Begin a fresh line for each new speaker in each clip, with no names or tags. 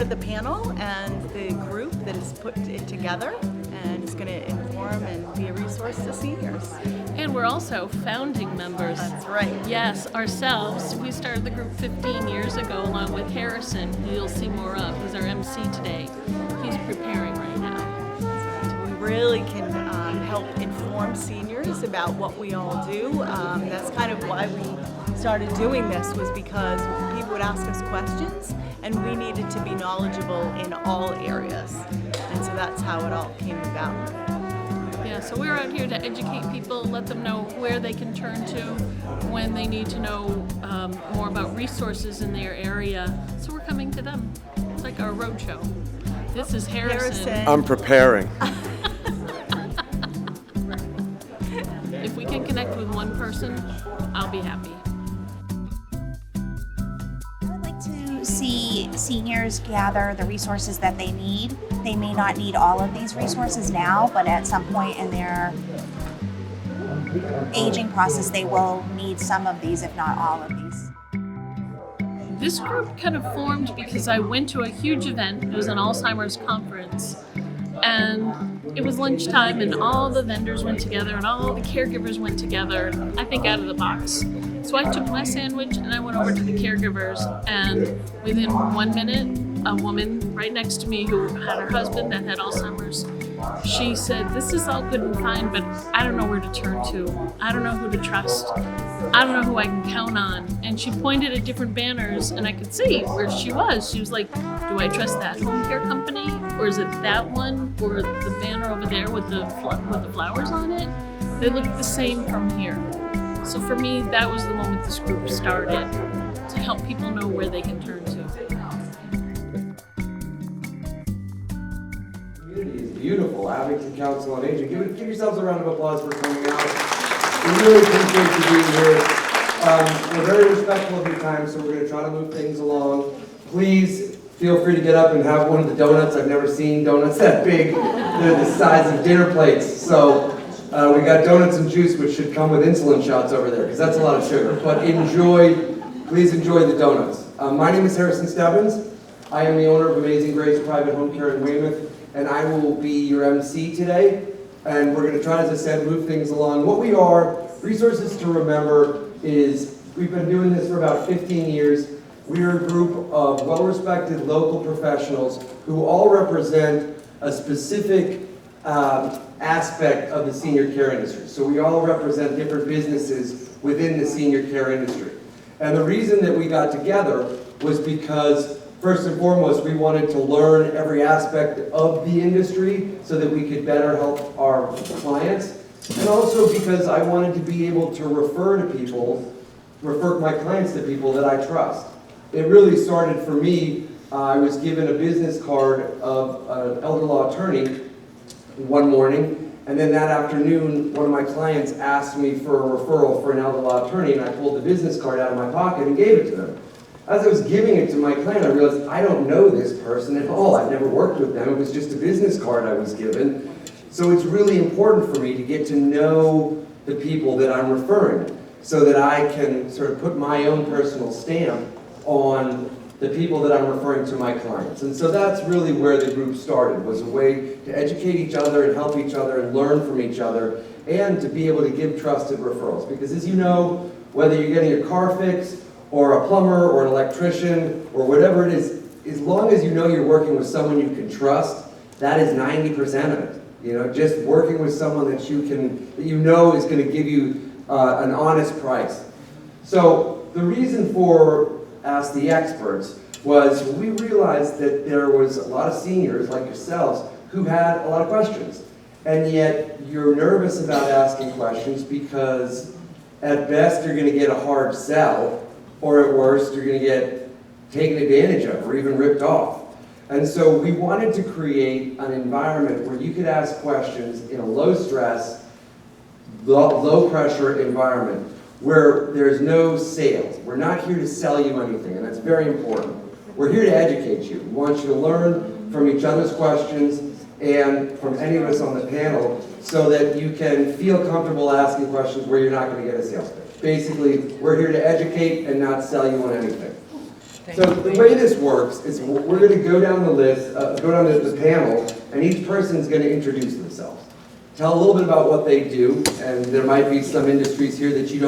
part of the panel and the group that has put it together, and is going to inform and be a resource to seniors.
And we're also founding members.
That's right.
Yes, ourselves. We started the group 15 years ago along with Harrison, who you'll see more of. He's our MC today. He's preparing right now.
We really can help inform seniors about what we all do. That's kind of why we started doing this, was because people would ask us questions and we needed to be knowledgeable in all areas. And so that's how it all came about.
Yeah, so we're out here to educate people, let them know where they can turn to when they need to know more about resources in their area. So we're coming to them. It's like our road show. This is Harrison.
I'm preparing.
If we can connect with one person, I'll be happy.
I would like to see seniors gather the resources that they need. They may not need all of these resources now, but at some point in their aging process, they will need some of these, if not all of these.
This group kind of formed because I went to a huge event. It was an Alzheimer's conference, and it was lunchtime, and all the vendors went together and all the caregivers went together, I think out of the box. So I took my sandwich and I went over to the caregivers, and within 1 minute, a woman right next to me who had her husband that had Alzheimer's, she said, "This is all good and fine, but I don't know where to turn to. I don't know who to trust. I don't know who I can count on." And she pointed at different banners, and I could see where she was. She was like, "Do I trust that home care company, or is it that one, or the banner over there with the flowers on it? They look the same from here." So for me, that was the moment this group started, to help people know where they can turn to.
Community is beautiful. Abington Council on Aging. Give yourselves a round of applause for coming out. We really appreciate you being here. We're very respectful of your time, so we're going to try to move things along. Please feel free to get up and have one of the donuts. I've never seen donuts that big. They're the size of dinner plates. So we got donuts and juice, which should come with insulin shots over there, because that's a lot of sugar. But please enjoy the donuts. My name is Harrison Stebbins. I am the owner of Amazing Grace Private Home Care in Weymouth, and I will be your MC today. And we're going to try, as I said, move things along. What we are, Resources to Remember, is we've been doing this for about 15 years. We are a group of well-respected local professionals who all represent a specific aspect of the senior care industry. So we all represent different businesses within the senior care industry. And the reason that we got together was because, first and foremost, we wanted to learn every aspect of the industry so that we could better help our clients. And also because I wanted to be able to refer my clients to people that I trust. It really started for me. I was given a business card of an elder law attorney one morning, and then that afternoon, one of my clients asked me for a referral for an elder law attorney, and I pulled the business card out of my pocket and gave it to them. As I was giving it to my client, I realized I don't know this person at all. I've never worked with them. It was just a business card I was given. So it's really important for me to get to know the people that I'm referring, so that I can sort of put my own personal stamp on the people that I'm referring to my clients. And so that's really where the group started, was a way to educate each other and help each other and learn from each other, and to be able to give trusted referrals. Because as you know, whether you're getting your car fixed, or a plumber, or an electrician, or whatever it is, as long as you know you're working with someone you can trust, that is 90% of it. You know, just working with someone that you know is going to give you an honest price. So the reason for Ask the Experts was we realized that there was a lot of seniors like yourselves who had a lot of questions. And yet you're nervous about asking questions because at best you're going to get a hard sell, or at worst you're going to get taken advantage of or even ripped off. And so we wanted to create an environment where you could ask questions in a low stress, low pressure environment where there's no sales. We're not here to sell you anything, and that's very important. We're here to educate you. We want you to learn from each other's questions and from any of us on the panel so that you can feel comfortable asking questions where you're not going to get a sales pitch. Basically, we're here to educate and not sell you on anything. So the way this works is we're going to go down the list, go down the panel, and each person's going to introduce themselves. Tell a little bit about what they do, and there might be some industries here that you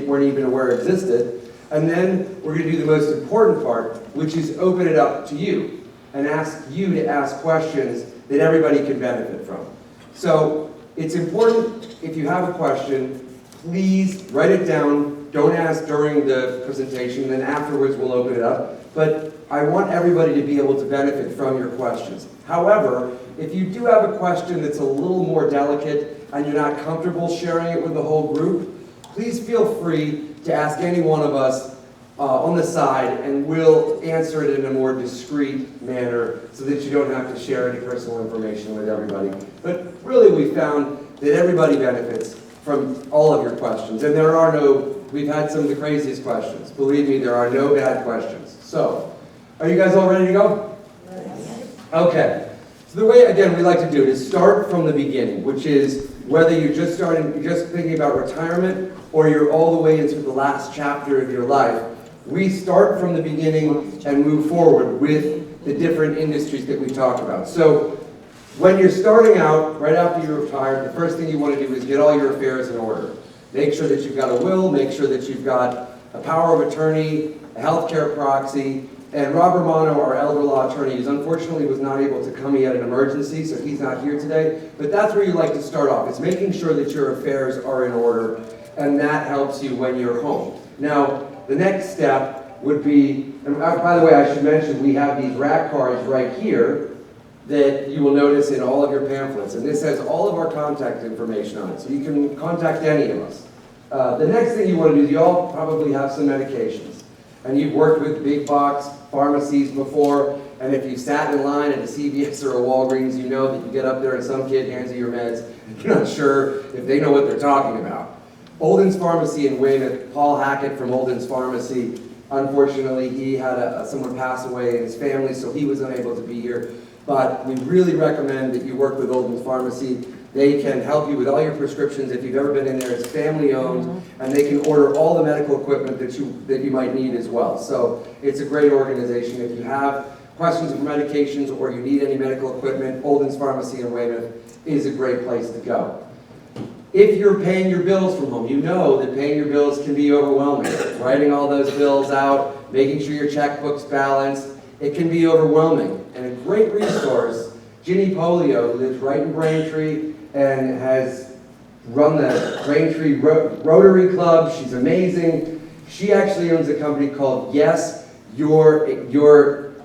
weren't even aware existed. And then we're going to do the most important part, which is open it up to you and ask you to ask questions that everybody can benefit from. So it's important, if you have a question, please write it down. Don't ask during the presentation, then afterwards we'll open it up. But I want everybody to be able to benefit from your questions. However, if you do have a question that's a little more delicate and you're not comfortable sharing it with the whole group, please feel free to ask any one of us on the side, and we'll answer it in a more discreet manner so that you don't have to share any personal information with everybody. But really, we found that everybody benefits from all of your questions, and we've had some of the craziest questions. Believe me, there are no bad questions. So, are you guys all ready to go? Yes. Okay. So the way, again, we like to do it is start from the beginning, which is whether you're just thinking about retirement or you're all the way into the last chapter of your life. We start from the beginning and move forward with the different industries that we talk about. So when you're starting out, right after you're retired, the first thing you want to do is get all your affairs in order. Make sure that you've got a will, make sure that you've got a power of attorney, a healthcare proxy, and Rob Romano, our elder law attorney, unfortunately was not able to come. He had an emergency, so he's not here today. But that's where you like to start off. It's making sure that your affairs are in order, and that helps you when you're home. Now, the next step would be, and by the way, I should mention, we have these rack cards right here that you will notice in all of your pamphlets. And this has all of our contact information on it, so you can contact any of us. The next thing you want to do is you all probably have some medications. And you've worked with big box pharmacies before, and if you sat in line at a CVS or a Walgreens, you know that you get up there and some kid hands you your meds, and you're not sure if they know what they're talking about. Olden's Pharmacy in Weymouth, Paul Hackett from Olden's Pharmacy, unfortunately he had someone pass away in his family, so he was unable to be here. But we really recommend that you work with Olden's Pharmacy. They can help you with all your prescriptions. If you've ever been in there, it's family owned, and they can order all the medical equipment that you might need as well. So it's a great organization. If you have questions for medications or you need any medical equipment, Olden's Pharmacy in Weymouth is a great place to go. If you're paying your bills from home, you know that paying your bills can be overwhelming. Writing all those bills out, making sure your checkbook's balanced, it can be overwhelming. And a great resource, Ginny Polio, who lives right in Braintree and has run the Braintree Rotary Club. She's amazing. She actually owns a company called Yes, Your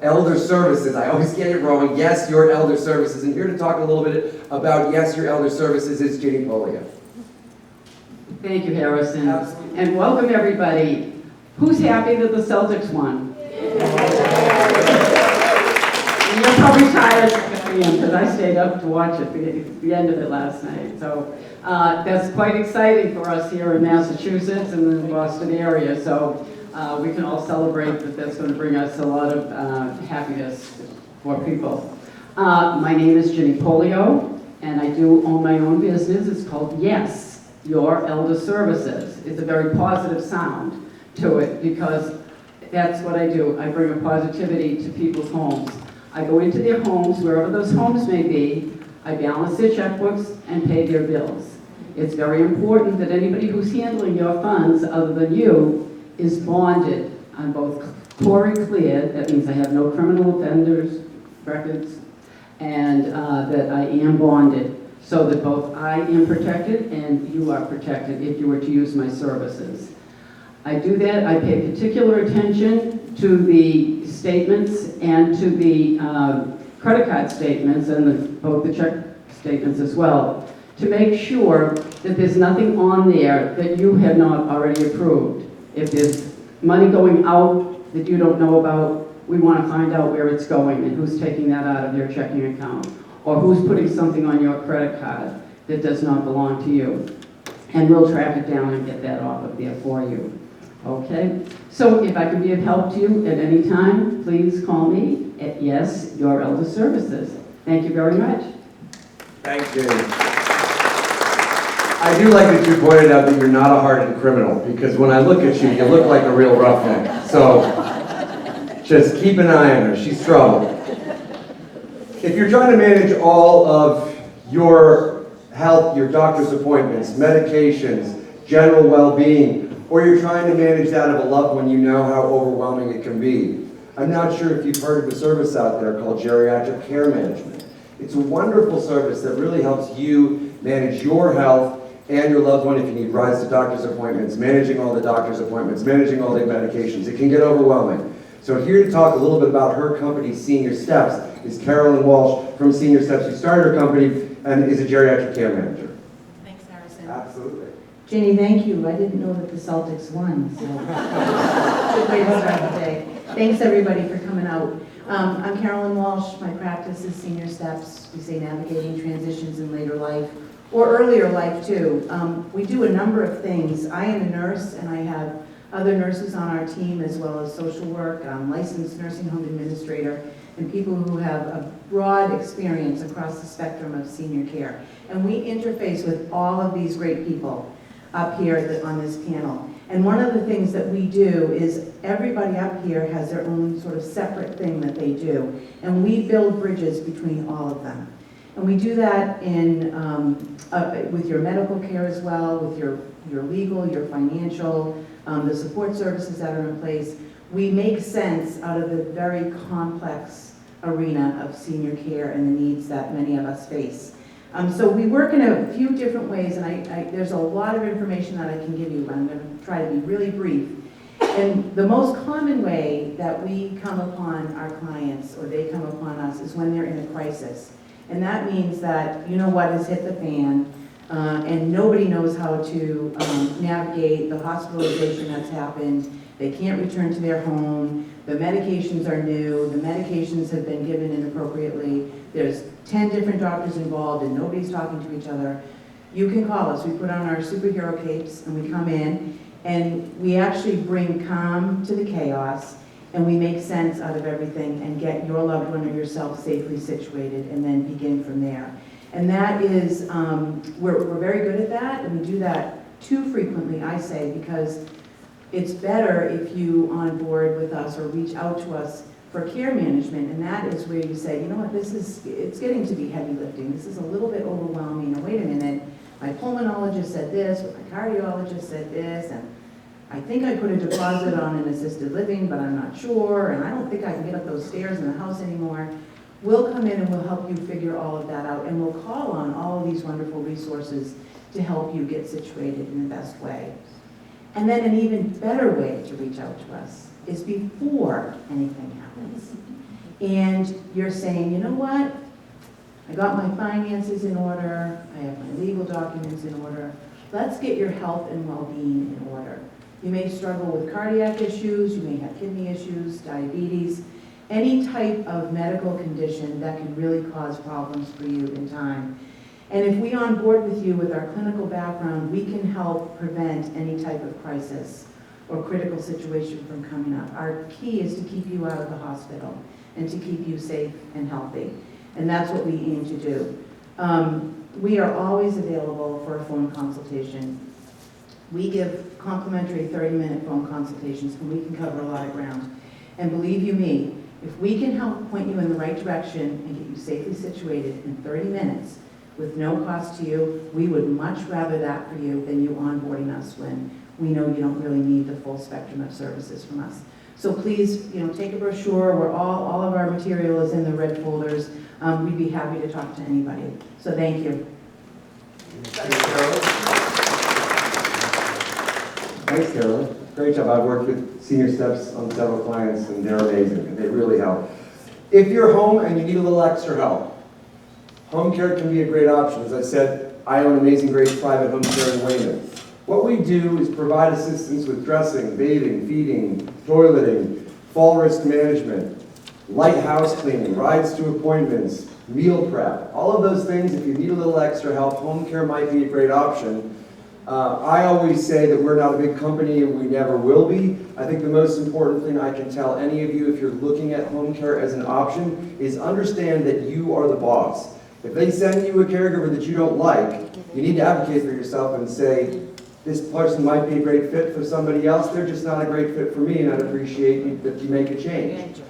Elder Services. I always get it wrong. Yes, Your Elder Services. And here to talk a little bit about Yes, Your Elder Services is Ginny Polio.
Thank you, Harrison.
Absolutely.
And welcome, everybody. Who's happy that the Celtics won? And you're probably tired because I stayed up to watch it, the end of it last night. So that's quite exciting for us here in Massachusetts and in the Boston area. So we can all celebrate that. That's going to bring us a lot of happiness for people. My name is Ginny Polio, and I do own my own business. It's called Yes, Your Elder Services. It's a very positive sound to it because that's what I do. I bring a positivity to people's homes. I go into their homes, wherever those homes may be, I balance their checkbooks and pay their bills. It's very important that anybody who's handling your funds other than you is bonded on both core and clear. That means I have no criminal offenders records, and that I am bonded so that both I am protected and you are protected if you were to use my services. I do that. I pay particular attention to the statements and to the credit card statements and both the check statements as well to make sure that there's nothing on there that you have not already approved. If there's money going out that you don't know about, we want to find out where it's going and who's taking that out of their checking account or who's putting something on your credit card that does not belong to you. And we'll track it down and get that off of there for you. Okay, so if I can be of help to you at any time, please call me at Yes, Your Elder Services. Thank you very much.
Thanks, Jenny. I do like that you pointed out that you're not a hardened criminal, because when I look at you, you look like a real roughneck. So Just keep an eye on her, she's trouble. If you're trying to manage all of your health, your doctor's appointments, medications, general well-being, or you're trying to manage that of a loved one, you know how overwhelming it can be. I'm not sure if you've heard of a service out there called geriatric care management. It's a wonderful service that really helps you manage your health and your loved one if you need rides to doctor's appointments, managing all the doctor's appointments, managing all the medications. It can get overwhelming. So here to talk a little bit about her company, Senior Steps, is Carolyn Walsh from Senior Steps, who started her company and is a geriatric care manager.
Thanks, Harrison.
Absolutely.
Jenny, thank you. I didn't know that the Celtics won, so good way to start the day. Thanks, everybody, for coming out. I'm Carolyn Walsh. My practice is Senior Steps. We say navigating transitions in later life, or earlier life, too. We do a number of things. I am a nurse, and I have other nurses on our team, as well as social work, licensed nursing home administrator, and people who have a broad experience across the spectrum of senior care. And we interface with all of these great people up here on this panel. And one of the things that we do is everybody up here has their own sort of separate thing that they do. And we build bridges between all of them. And we do that in, with your medical care as well, with your legal, your financial, the support services that are in place. We make sense out of the very complex arena of senior care and the needs that many of us face. So we work in a few different ways, and there's a lot of information that I can give you, but I'm going to try to be really brief. And the most common way that we come upon our clients, or they come upon us, is when they're in a crisis. And that means that, you know what, has hit the fan, and nobody knows how to navigate the hospitalization that's happened. They can't return to their home. The medications are new. The medications have been given inappropriately. There's 10 different doctors involved and nobody's talking to each other. You can call us. We put on our superhero capes and we come in and we actually bring calm to the chaos and we make sense out of everything and get your loved one or yourself safely situated and then begin from there. And that is, we're very good at that, and we do that too frequently, I say, because it's better if you on board with us or reach out to us for care management, and that is where you say, you know what, it's getting to be heavy lifting. This is a little bit overwhelming. Now, wait a minute, my pulmonologist said this, but my cardiologist said this, and I think I put a deposit on an assisted living, but I'm not sure, and I don't think I can get up those stairs in the house anymore. We'll come in and we'll help you figure all of that out, and we'll call on all of these wonderful resources to help you get situated in the best way. And then an even better way to reach out to us is before anything happens. And you're saying, you know what? I got my finances in order. I have my legal documents in order. Let's get your health and well-being in order. You may struggle with cardiac issues. You may have kidney issues, diabetes, any type of medical condition that can really cause problems for you in time. And if we on board with you with our clinical background, we can help prevent any type of crisis or critical situation from coming up. Our key is to keep you out of the hospital and to keep you safe and healthy. And that's what we aim to do. We are always available for a phone consultation. We give complimentary 30-minute phone consultations, and we can cover a lot of ground. And believe you me, if we can help point you in the right direction and get you safely situated in 30 minutes with no cost to you, we would much rather that for you than you onboarding us when we know you don't really need the full spectrum of services from us. So please, take a brochure. We're all of our material is in the red folders. We'd be happy to talk to anybody. So thank you.
Thanks, Carolyn. Great job. I've worked with Senior Steps on several clients, and they're amazing, and they really help. If you're home and you need a little extra help, home care can be a great option. As I said, I own Amazing Grace Private Home Care in Wayman. What we do is provide assistance with dressing, bathing, feeding, toileting, fall risk management, light house cleaning, rides to appointments, meal prep, all of those things. If you need a little extra help, home care might be a great option. I always say that we're not a big company and we never will be. I think the most important thing I can tell any of you if you're looking at home care as an option is understand that you are the boss. If they send you a caregiver that you don't like, you need to advocate for yourself and say, this person might be a great fit for somebody else, they're just not a great fit for me, and I'd appreciate that you make a change.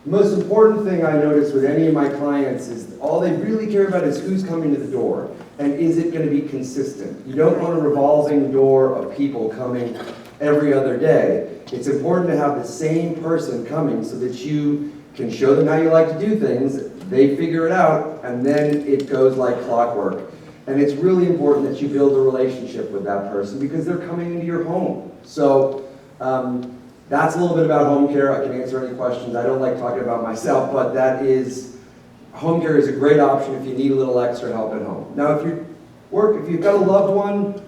The most important thing I notice with any of my clients is all they really care about is who's coming to the door, and is it going to be consistent. You don't want a revolving door of people coming every other day. It's important to have the same person coming so that you can show them how you like to do things, they figure it out, and then it goes like clockwork. And it's really important that you build a relationship with that person because they're coming into your home. So that's a little bit about home care. I can answer any questions. I don't like talking about myself, but home care is a great option if you need a little extra help at home. Now, if you've got a loved one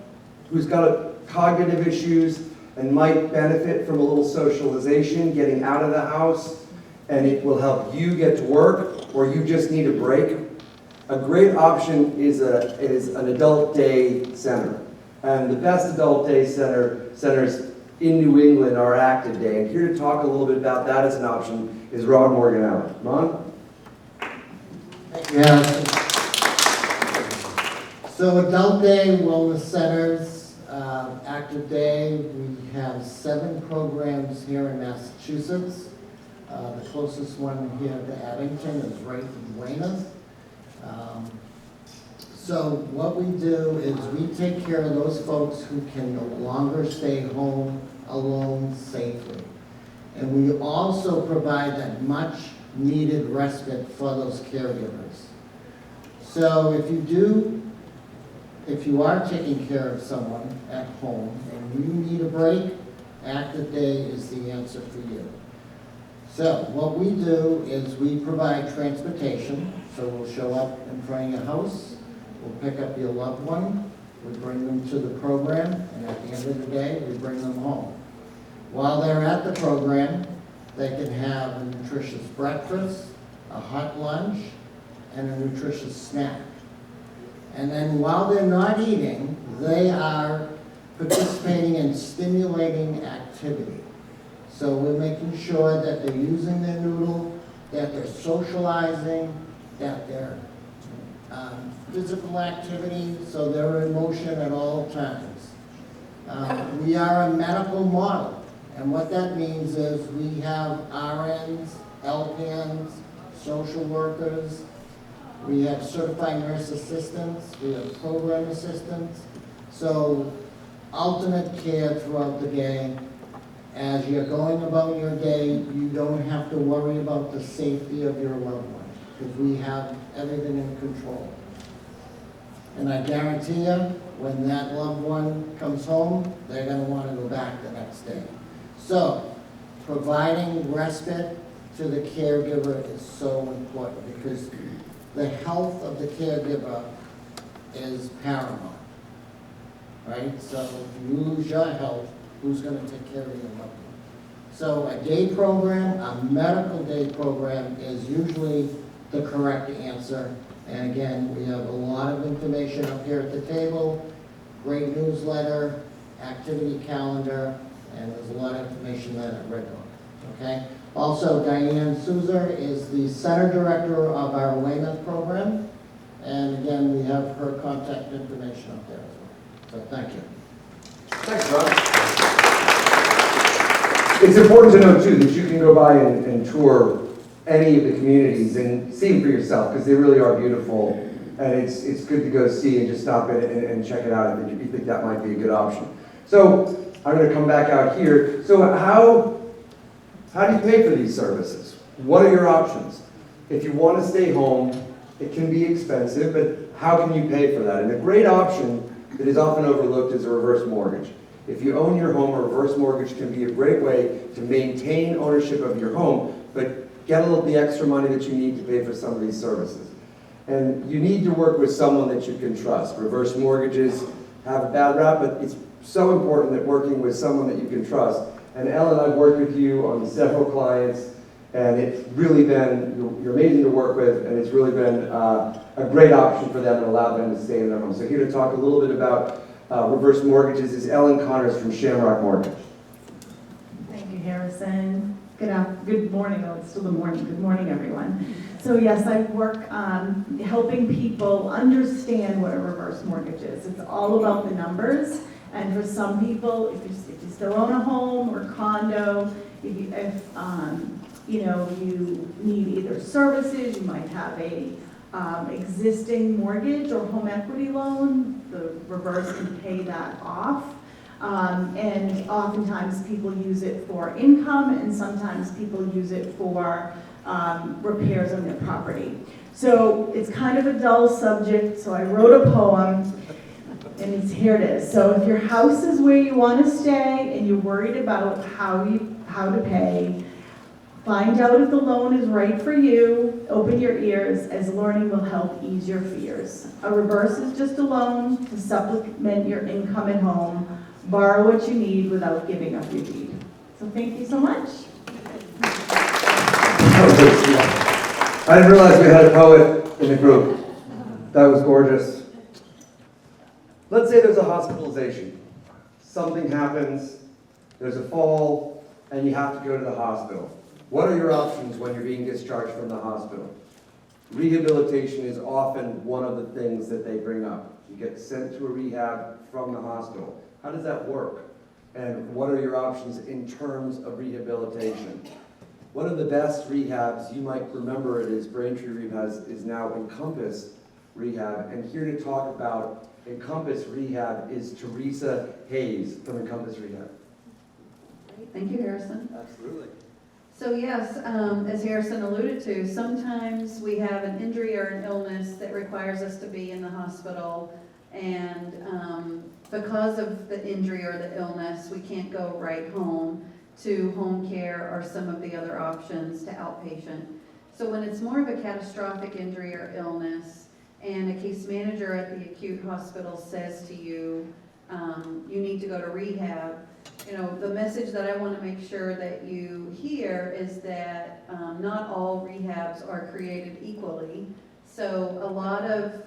who's got cognitive issues and might benefit from a little socialization, getting out of the house, and it will help you get to work, or you just need a break, a great option is an adult day center. And the best adult day centers in New England are Active Day. And here to talk a little bit about that as an option is Ron Morganelli. Ron?
Yeah. So Adult Day, Wellness Centers, Active Day, we have 7 programs here in Massachusetts. The closest one here to Abington is right in Weymouth. So what we do is we take care of those folks who can no longer stay home alone safely. And we also provide that much needed respite for those caregivers. So if you are taking care of someone at home and you need a break, Active Day is the answer for you. So what we do is we provide transportation. So we'll show up in front of your house, we'll pick up your loved one, we bring them to the program, and at the end of the day, we bring them home. While they're at the program, they can have a nutritious breakfast, a hot lunch, and a nutritious snack. And then while they're not eating, they are participating in stimulating activity. So we're making sure that they're using their noodle, that they're socializing, that they're physical activity, so they're in motion at all times. We are a medical model, and what that means is we have RNs, LPNs, social workers, we have certified nurse assistants, we have program assistants, so ultimate care throughout the day. As you're going about your day, you don't have to worry about the safety of your loved one, because we have everything in control. And I guarantee you, when that loved one comes home, they're going to want to go back the next day. So, providing respite to the caregiver is so important, because the health of the caregiver is paramount, right? So if you lose your health, who's going to take care of your loved one? So a day program, a medical day program, is usually the correct answer. And again, we have a lot of information up here at the table, great newsletter, activity calendar, and there's a lot of information that I've read on, okay? Also, Diane Souza is the center director of our Weymouth program. And again, we have her contact information up there as well. So thank you.
Thanks, Ron. It's important to know, too, that you can go by and tour any of the communities and see them for yourself, because they really are beautiful. And it's good to go see and just stop in and check it out if you think that might be a good option. So I'm going to come back out here. So how do you pay for these services? What are your options? If you want to stay home, it can be expensive, but how can you pay for that? And a great option that is often overlooked is a reverse mortgage. If you own your home, a reverse mortgage can be a great way to maintain ownership of your home, but get a little the extra money that you need to pay for some of these services. And you need to work with someone that you can trust. Reverse mortgages have a bad rap, but it's so important that working with someone that you can trust. And Ellen, I've worked with you on several clients, and it's really been, you're amazing to work with, and it's really been a great option for them and allowed them to stay in their home. So here to talk a little bit about reverse mortgages is Ellen Connors from Shamrock Mortgage.
Thank you, Harrison. Good morning. Oh, it's still the morning. Good morning, everyone. So yes, I work helping people understand what a reverse mortgage is. It's all about the numbers And for some people, if you still own a home or condo, if you need either services, you might have a existing mortgage or home equity loan, the reverse can pay that off. And oftentimes people use it for income, and sometimes people use it for repairs on their property. So it's kind of a dull subject, so I wrote a poem, and here it is. So if your house is where you want to stay and you're worried about how to pay, find out if the loan is right for you. Open your ears, as learning will help ease your fears. A reverse is just a loan to supplement your income at home. Borrow what you need without giving up your deed. So thank you so much.
I didn't realize we had a poet in the group. That was gorgeous. Let's say there's a hospitalization. Something happens, there's a fall, and you have to go to the hospital. What are your options when you're being discharged from the hospital? Rehabilitation is often one of the things that they bring up. You get sent to a rehab from the hospital. How does that work? And what are your options in terms of rehabilitation? One of the best rehabs, you might remember it is Braintree Rehab, is now Encompass Rehab. And here to talk about Encompass Rehab is Teresa Hayes from Encompass Rehab.
Thank you, Harrison.
Absolutely.
So yes, as Harrison alluded to, sometimes we have an injury or an illness that requires us to be in the hospital, and because of the injury or the illness, we can't go right home to home care or some of the other options to outpatient. So when it's more of a catastrophic injury or illness, and a case manager at the acute hospital says to you, you need to go to rehab, the message that I want to make sure that you hear is that not all rehabs are created equally. So a lot of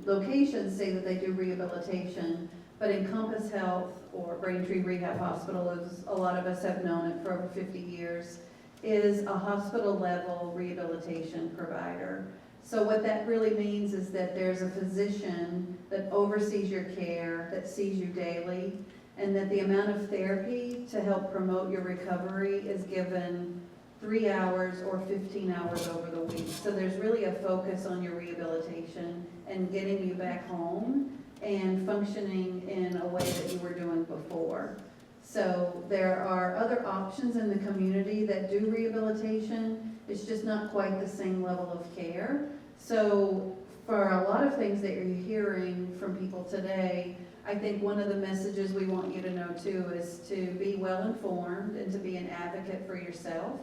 locations say that they do rehabilitation, but Encompass Health or Braintree Rehab Hospital, as a lot of us have known it for over 50 years, is a hospital level rehabilitation provider. So what that really means is that there's a physician that oversees your care, that sees you daily, and that the amount of therapy to help promote your recovery is given 3 hours or 15 hours over the week. So there's really a focus on your rehabilitation and getting you back home and functioning in a way that you were doing before. So there are other options in the community that do rehabilitation. It's just not quite the same level of care. So for a lot of things that you're hearing from people today, I think one of the messages we want you to know too is to be well informed and to be an advocate for yourself.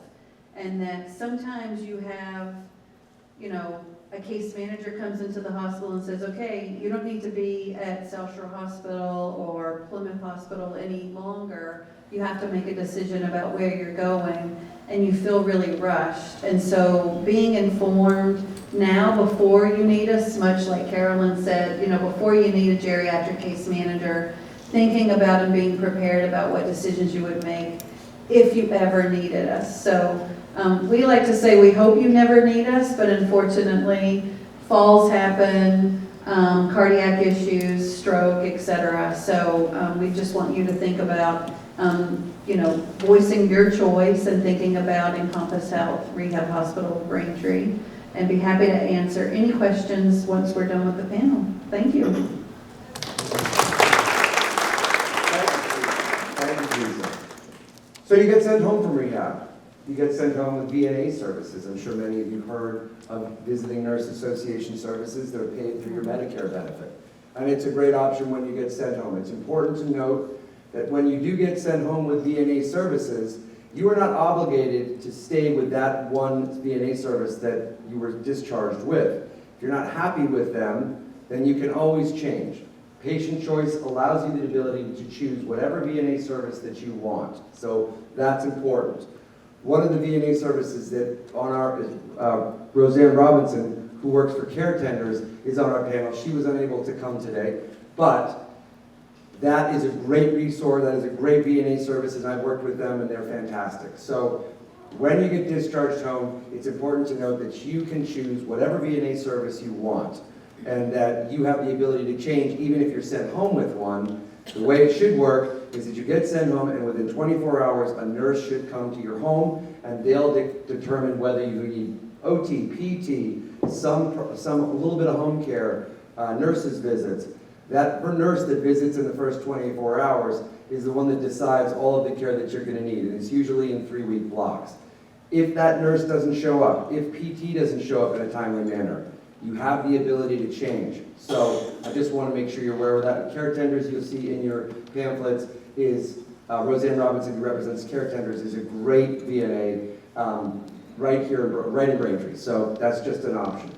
And that sometimes you have, a case manager comes into the hospital and says, okay, you don't need to be at South Shore Hospital or Plymouth Hospital any longer. You have to make a decision about where you're going, and you feel really rushed. And so being informed now before you need us, much like Carolyn said, before you need a geriatric case manager, thinking about and being prepared about what decisions you would make if you ever needed us. So we like to say we hope you never need us, but unfortunately falls happen, cardiac issues, stroke, etc. So we just want you to think about voicing your choice and thinking about Encompass Health Rehab Hospital Braintree, and be happy to answer any questions once we're done with the panel. Thank you.
Thank you, Teresa. So you get sent home from rehab. You get sent home with VNA services. I'm sure many of you heard of Visiting Nurse Association services that are paid through your Medicare benefit. And it's a great option when you get sent home. It's important to note that when you do get sent home with VNA services, you are not obligated to stay with that one VNA service that you were discharged with. If you're not happy with them, then you can always change. Patient choice allows you the ability to choose whatever VNA service that you want. So that's important. One of the VNA services that on our, Roseanne Robinson, who works for Care Tenders, is on our panel. She was unable to come today, but that is a great resource. That is a great VNA service, and I've worked with them, and they're fantastic. So when you get discharged home, it's important to note that you can choose whatever VNA service you want, and that you have the ability to change even if you're sent home with one, The way it should work is that you get sent home, and within 24 hours, a nurse should come to your home, and they'll determine whether you need OT, PT, a little bit of home care, nurses visits. That nurse that visits in the first 24 hours is the one that decides all of the care that you're going to need, and it's usually in 3-week blocks. If that nurse doesn't show up, if PT doesn't show up in a timely manner, you have the ability to change. So I just want to make sure you're aware of that. Care Tenders, you'll see in your pamphlets, is Roseanne Robinson, who represents Care Tenders, is a great VNA right here, right in Braintree. So that's just an option.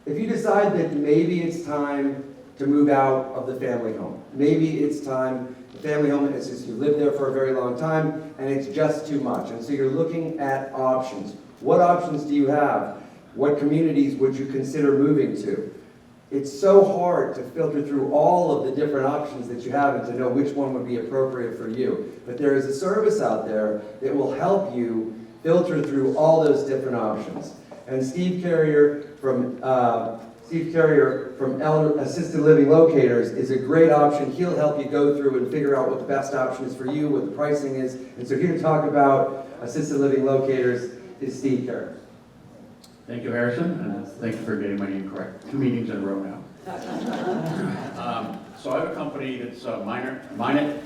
If you decide that maybe it's time to move out of the family home, maybe it's time, the family home is just you lived there for a very long time and it's just too much. And so you're looking at options. What options do you have? What communities would you consider moving to? It's so hard to filter through all of the different options that you have and to know which one would be appropriate for you. But there is a service out there that will help you filter through all those different options. And Steve Carrier from Assisted Living Locators is a great option. He'll help you go through and figure out what the best option is for you, what the pricing is. And so here to talk about Assisted Living Locators is Steve Carrier.
Thank you, Harrison, and thank you for getting my name correct. 2 meetings in a row now. So I have a company that's Minot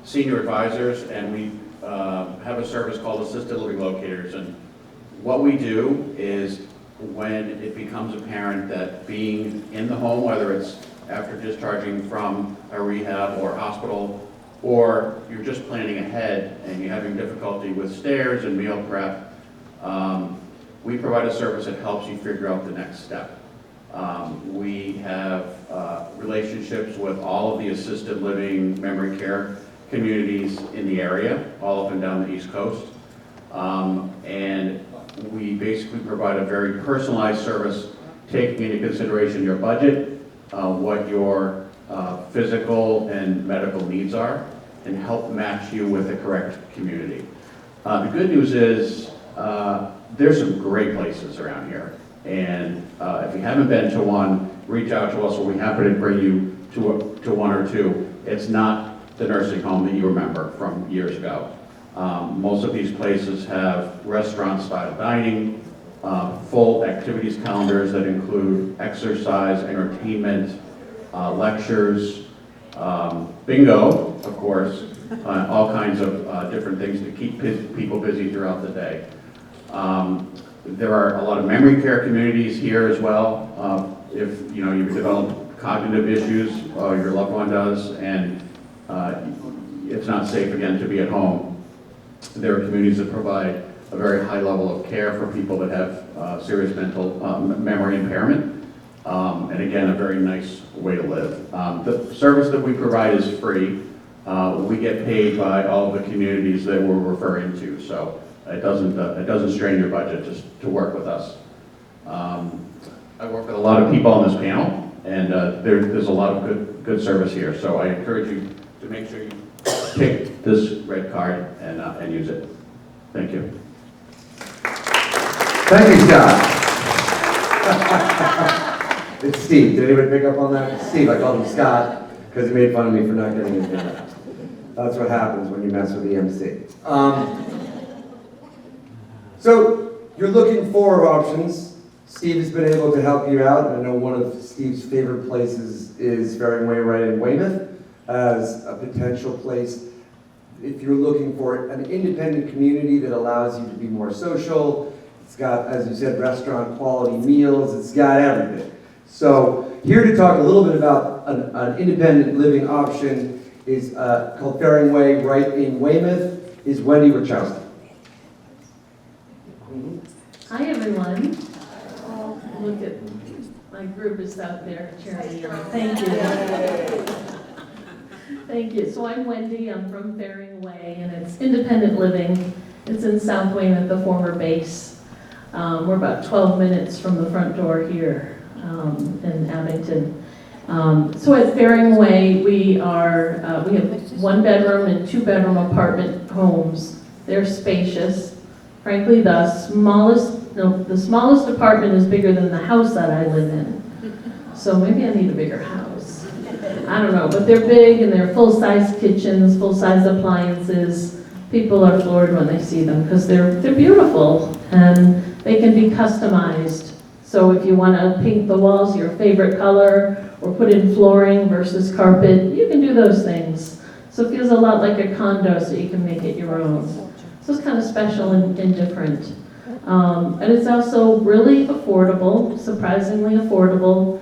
Senior Advisors, and we have a service called Assisted Living Locators. And what we do is when it becomes apparent that being in the home, whether it's after discharging from a rehab or hospital, or you're just planning ahead and you're having difficulty with stairs and meal prep, we provide a service that helps you figure out the next step. We have relationships with all of the assisted living memory care communities in the area, all up and down the East Coast. And we basically provide a very personalized service, taking into consideration your budget, what your physical and medical needs are, and help match you with the correct community. The good news is there's some great places around here. And if you haven't been to one, reach out to us. We'll be happy to bring you to one or two. It's not the nursing home that you remember from years ago. Most of these places have restaurant-style dining, full activities calendars that include exercise, entertainment, lectures, bingo, of course, all kinds of different things to keep people busy throughout the day. There are a lot of memory care communities here as well. If you've developed cognitive issues, your loved one does, and it's not safe again to be at home, there are communities that provide a very high level of care for people that have serious mental memory impairment, and again, a very nice way to live. The service that we provide is free. We get paid by all of the communities that we're referring to, so it doesn't strain your budget just to work with us. I work with a lot of people on this panel, and there's a lot of good service here. So I encourage you to make sure you take this red card and use it. Thank you.
Thank you, Scott. It's Steve. Did anyone pick up on that? It's Steve. I called him Scott because he made fun of me for not getting his name. That's what happens when you mess with the MC. So you're looking for options. Steve has been able to help you out. I know one of Steve's favorite places is Faring Way right in Weymouth as a potential place if you're looking for an independent community that allows you to be more social. It's got, as you said, restaurant quality meals. It's got everything. So here to talk a little bit about an independent living option is called Faring Way right in Weymouth is Wendy Wachowski.
Hi, everyone. Look at my group is out there cheering me on. Thank you. Thank you. So I'm Wendy. I'm from Faring Way, and it's independent living. It's in South Weymouth, the former base. We're about 12 minutes from the front door here in Abington. So at Faring Way, we have 1-bedroom and 2-bedroom apartment homes. They're spacious. Frankly, the smallest apartment is bigger than the house that I live in. So maybe I need a bigger house. I don't know, but they're big and they're full-size kitchens, full-size appliances. People are floored when they see them because they're beautiful and they can be customized. So if you want to paint the walls your favorite color or put in flooring versus carpet, you can do those things. So it feels a lot like a condo, so you can make it your own. So it's kind of special and different. And it's also really affordable, surprisingly affordable,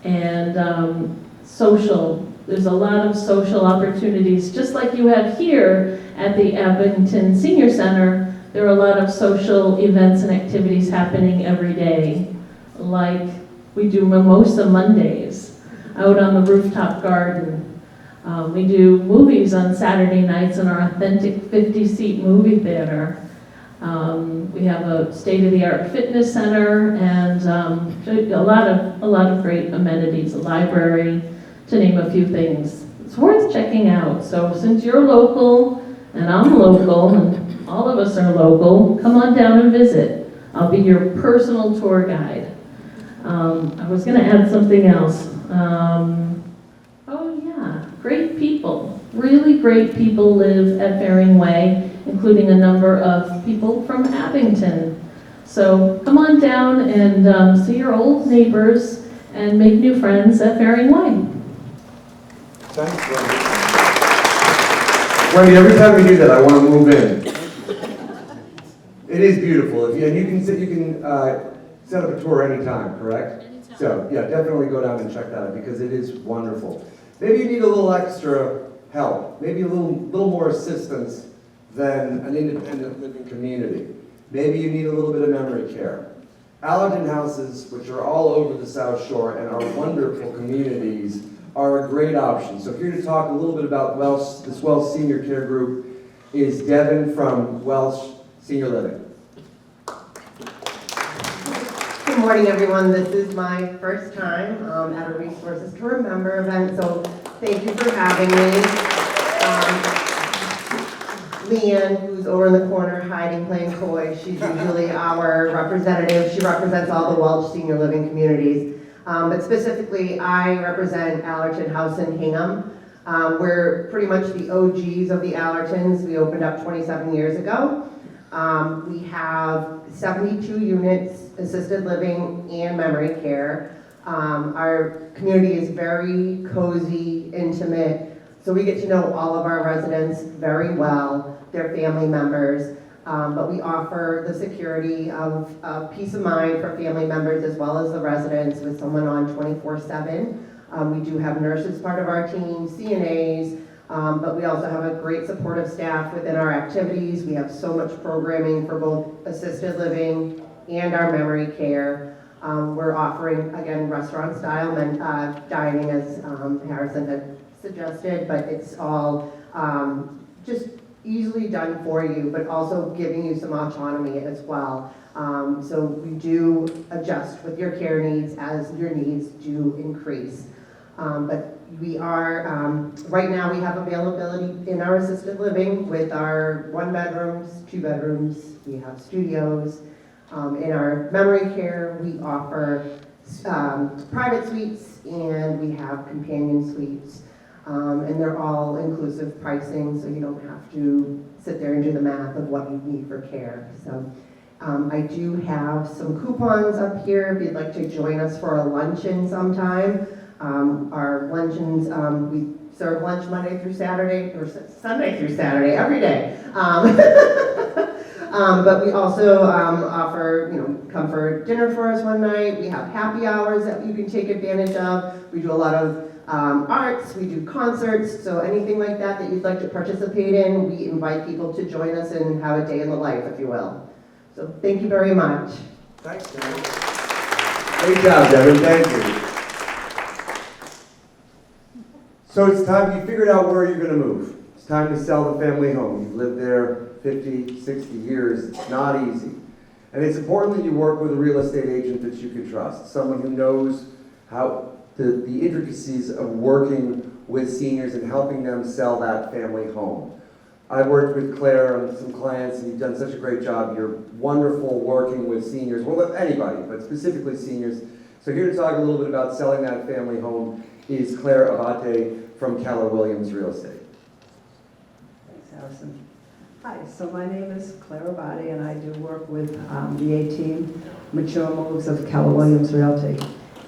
and social. There's a lot of social opportunities, just like you have here at the Abington Senior Center. There are a lot of social events and activities happening every day, like we do Mimosa Mondays out on the rooftop garden. We do movies on Saturday nights in our authentic 50-seat movie theater. We have a state-of-the-art fitness center and a lot of great amenities, a library, to name a few things. It's worth checking out. So since you're local and I'm local and all of us are local, come on down and visit. I'll be your personal tour guide. I was going to add something else. Oh yeah, great people. Really great people live at Faring Way, including a number of people from Abington. So come on down and see your old neighbors and make new friends at Faring Way.
Thanks, Wendy. Wendy, every time we do that, I want to move in. It is beautiful. And you can set up a tour anytime, correct? Anytime. So yeah, definitely go down and check that out because it is wonderful. Maybe you need a little extra help, maybe a little more assistance than an independent living community. Maybe you need a little bit of memory care. Allerton houses, which are all over the South Shore and are wonderful communities, are a great option. So here to talk a little bit about this Welsh Senior Care Group is Devin from Welsh Senior Living.
Good morning, everyone. This is my first time at a Resources to Remember event, so thank you for having me. Leanne, who's over in the corner hiding, playing coy, she's usually our representative. She represents all the Welsh senior living communities. But specifically, I represent Allerton House in Hingham. We're pretty much the OGs of the Allertons. We opened up 27 years ago. We have 72 units, assisted living and memory care. Our community is very cozy, intimate, so we get to know all of our residents very well, their family members. But we offer the security of peace of mind for family members as well as the residents with someone on 24/7. We do have nurses part of our team, CNAs, but we also have a great supportive staff within our activities. We have so much programming for both assisted living and our memory care. We're offering, again, restaurant-style dining, as Harrison had suggested, but it's all just easily done for you, but also giving you some autonomy as well. So we do adjust with your care needs as your needs do increase. But we are, right now we have availability in our assisted living with our 1 bedrooms, 2 bedrooms, we have studios. In our memory care, we offer private suites and we have companion suites. And they're all inclusive pricing, so you don't have to sit there and do the math of what you need for care. So I do have some coupons up here if you'd like to join us for a luncheon sometime. Our luncheons, we serve lunch Monday through Saturday, or Sunday through Saturday, every day. But we also offer, come for dinner for us one night. We have happy hours that you can take advantage of. We do a lot of arts, we do concerts, so anything like that that you'd like to participate in, we invite people to join us and have a day in the life, if you will. So thank you very much.
Thanks, Devin. Great job, Devin. Thank you. So it's time, you figured out where you're going to move. It's time to sell the family home. You've lived there 50, 60 years. It's not easy. And it's important that you work with a real estate agent that you can trust, someone who knows how the intricacies of working with seniors and helping them sell that family home. I've worked with Claire on some clients, and you've done such a great job. You're wonderful working with seniors, well, with anybody, but specifically seniors. So here to talk a little bit about selling that family home is Claire Abate from Keller Williams Real Estate.
Thanks, Harrison. Hi, so my name is Claire Abate, and I do work with the A-Team Mature Moves of Keller Williams Realty.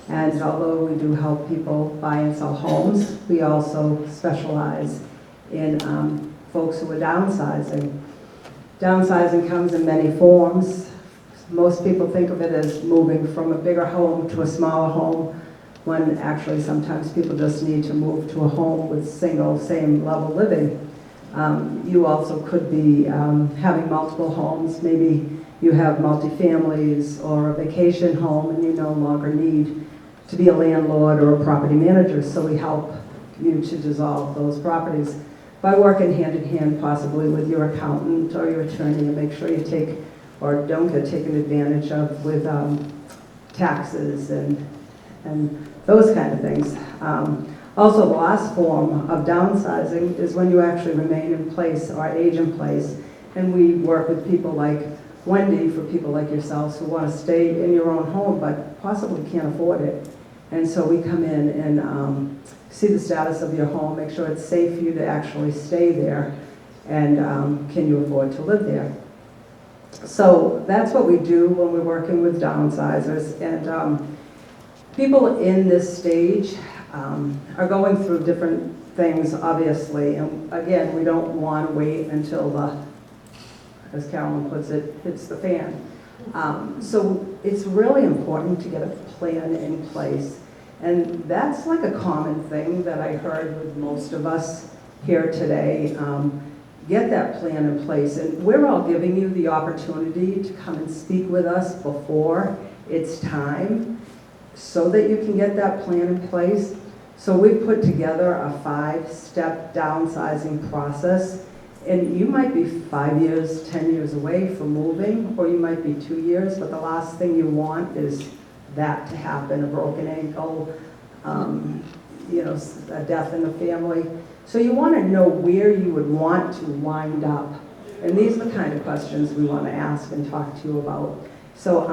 And although we do help people buy and sell homes, we also specialize in folks who are downsizing. Downsizing comes in many forms. Most people think of it as moving from a bigger home to a smaller home, when actually sometimes people just need to move to a home with single, same level living. You also could be having multiple homes. Maybe you have multifamilies or a vacation home and you no longer need to be a landlord or a property manager, so we help you to dissolve those properties by working hand in hand possibly with your accountant or your attorney and make sure you take or don't get taken advantage of with taxes and those kind of things. Also, the last form of downsizing is when you actually remain in place or age in place, and we work with people like Wendy, for people like yourselves who want to stay in your own home but possibly can't afford it. And so we come in and see the status of your home, make sure it's safe for you to actually stay there, and can you afford to live there. So that's what we do when we're working with downsizers. And people in this stage are going through different things, obviously. And again, we don't want to wait until the, as Carolyn puts it, hits the fan. So it's really important to get a plan in place. And that's like a common thing that I heard with most of us here today. Get that plan in place. And we're all giving you the opportunity to come and speak with us before it's time so that you can get that plan in place. So we've put together a 5-step downsizing process. And you might be 5 years, 10 years away from moving, or you might be 2 years, but the last thing you want is that to happen, a broken ankle, you know, a death in the family. So you want to know where you would want to wind up. And these are the kind of questions we want to ask and talk to you about. So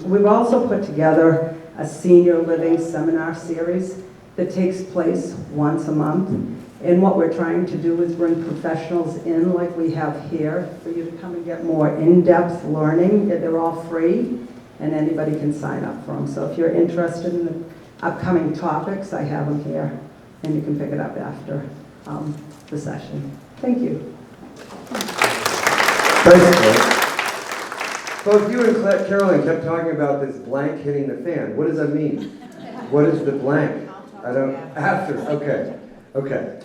we've also put together a senior living seminar series that takes place once a month. And what we're trying to do is bring professionals in like we have here for you to come and get more in-depth learning. They're all free and anybody can sign up for them. So if you're interested in the upcoming topics, I have them here and you can pick it up after the session. Thank you.
Thanks, Claire. Both you and Carolyn kept talking about this blank hitting the fan. What does that mean? What is the blank? I don't, after, okay. Okay,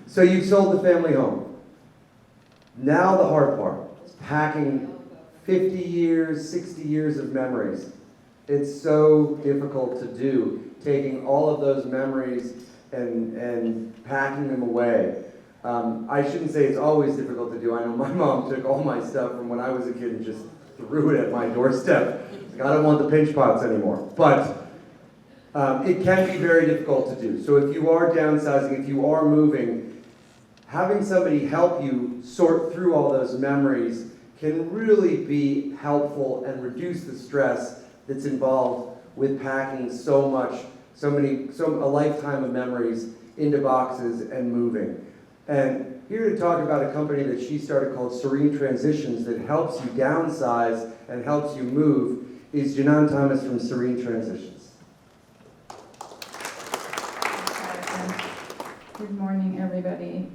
so you sold the family home. Now the hard part, packing 50 years, 60 years of memories. It's so difficult to do, taking all of those memories and packing them away. I shouldn't say it's always difficult to do. I know my mom took all my stuff from when I was a kid and just threw it at my doorstep. Like, I don't want the pinch pots anymore. But it can be very difficult to do. So if you are downsizing, if you are moving, having somebody help you sort through all those memories can really be helpful and reduce the stress that's involved with packing so much, a lifetime of memories into boxes and moving. And here to talk about a company that she started called Serene Transitions that helps you downsize and helps you move is Janan Thomas from Serene Transitions.
Good morning, everybody.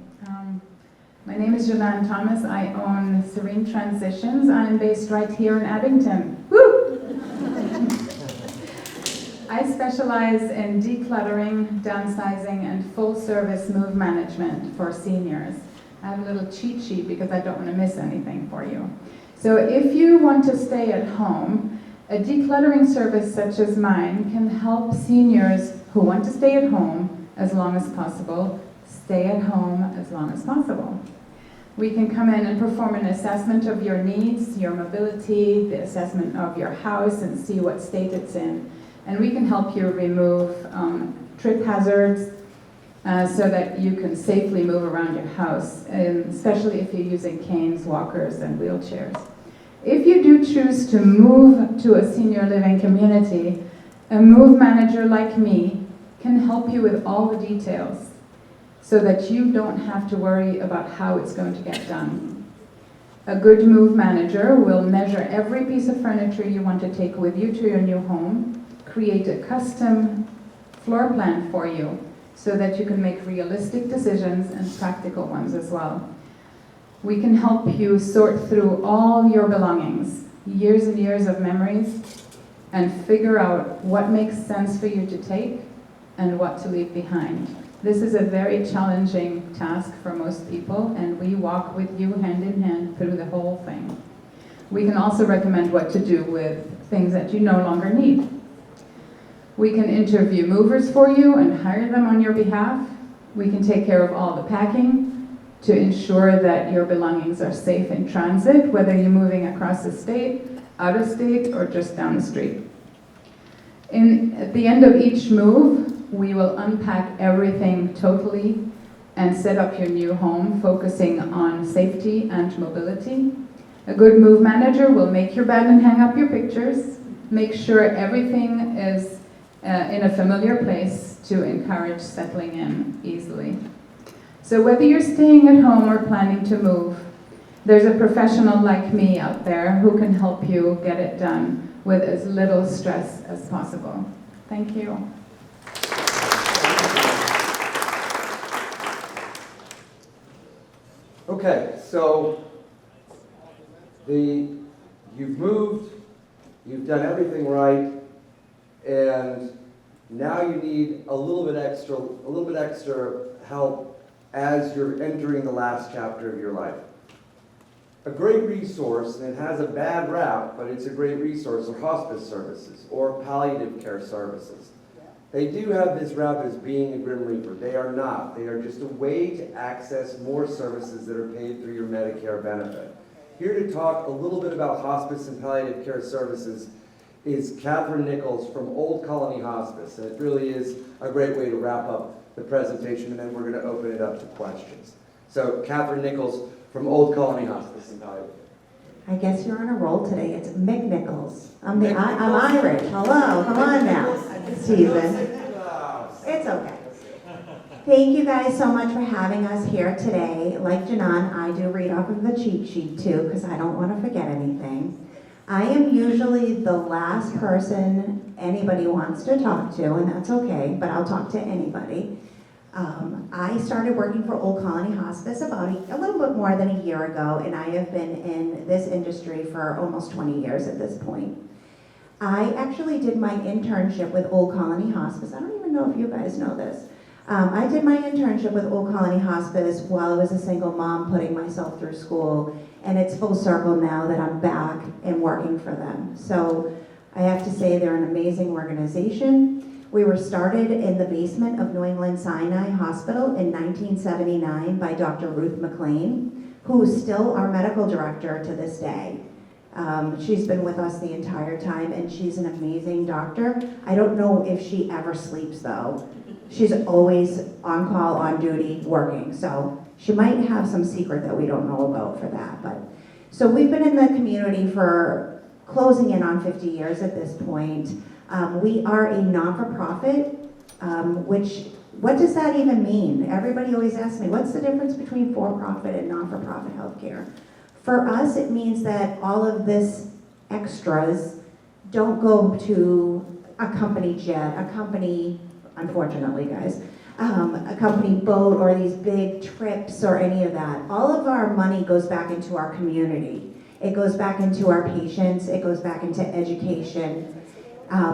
My name is Janan Thomas. I own Serene Transitions. I'm based right here in Abington. Woo! I specialize in decluttering, downsizing, and full-service move management for seniors. I have a little cheat sheet because I don't want to miss anything for you. So if you want to stay at home, a decluttering service such as mine can help seniors who want to stay at home as long as possible, stay at home as long as possible. We can come in and perform an assessment of your needs, your mobility, the assessment of your house, and see what state it's in. And we can help you remove trip hazards so that you can safely move around your house, especially if you're using canes, walkers, and wheelchairs. If you do choose to move to a senior living community, a move manager like me can help you with all the details so that you don't have to worry about how it's going to get done. A good move manager will measure every piece of furniture you want to take with you to your new home, create a custom floor plan for you so that you can make realistic decisions and practical ones as well. We can help you sort through all your belongings, years and years of memories, and figure out what makes sense for you to take and what to leave behind. This is a very challenging task for most people, and we walk with you hand in hand through the whole thing. We can also recommend what to do with things that you no longer need. We can interview movers for you and hire them on your behalf. We can take care of all the packing to ensure that your belongings are safe in transit, whether you're moving across the state, out of state, or just down the street. At the end of each move, we will unpack everything totally and set up your new home, focusing on safety and mobility. A good move manager will make your bed and hang up your pictures, make sure everything is in a familiar place to encourage settling in easily. So whether you're staying at home or planning to move, there's a professional like me out there who can help you get it done with as little stress as possible. Thank you.
Okay, so you've moved, you've done everything right, and now you need a little bit extra help as you're entering the last chapter of your life. A great resource, and it has a bad rap, but it's a great resource, are hospice services or palliative care services. They do have this rap as being a Grim Reaper. They are not. They are just a way to access more services that are paid through your Medicare benefit. Here to talk a little bit about hospice and palliative care services is Catherine Nichols from Old Colony Hospice. And it really is a great way to wrap up the presentation, and then we're going to open it up to questions. So Catherine Nichols from Old Colony Hospice and palliative care.
I guess you're on a roll today. It's Mick Nichols. I'm Irish. Hello, come on now. Teasing. It's okay. Thank you guys so much for having us here today. Like Janan, I do read off of the cheat sheet too, because I don't want to forget anything. I am usually the last person anybody wants to talk to, and that's okay, but I'll talk to anybody. I started working for Old Colony Hospice about a little bit more than a year ago, and I have been in this industry for almost 20 years at this point. I actually did my internship with Old Colony Hospice. I don't even know if you guys know this. I did my internship with Old Colony Hospice while I was a single mom putting myself through school, and it's full circle now that I'm back and working for them. So I have to say they're an amazing organization. We were started in the basement of New England Sinai Hospital in 1979 by Dr. Ruth McLean, who is still our medical director to this day. She's been with us the entire time, and she's an amazing doctor. I don't know if she ever sleeps, though. She's always on call, on duty, working. So she might have some secret that we don't know about for that. So we've been in the community for closing in on 50 years at this point. We are a not-for-profit, what does that even mean? Everybody always asks me, what's the difference between for-profit and not-for-profit healthcare? For us, it means that all of this extras don't go to a company jet, a company, unfortunately guys, a company boat or these big trips or any of that. All of our money goes back into our community. It goes back into our patients, it goes back into education.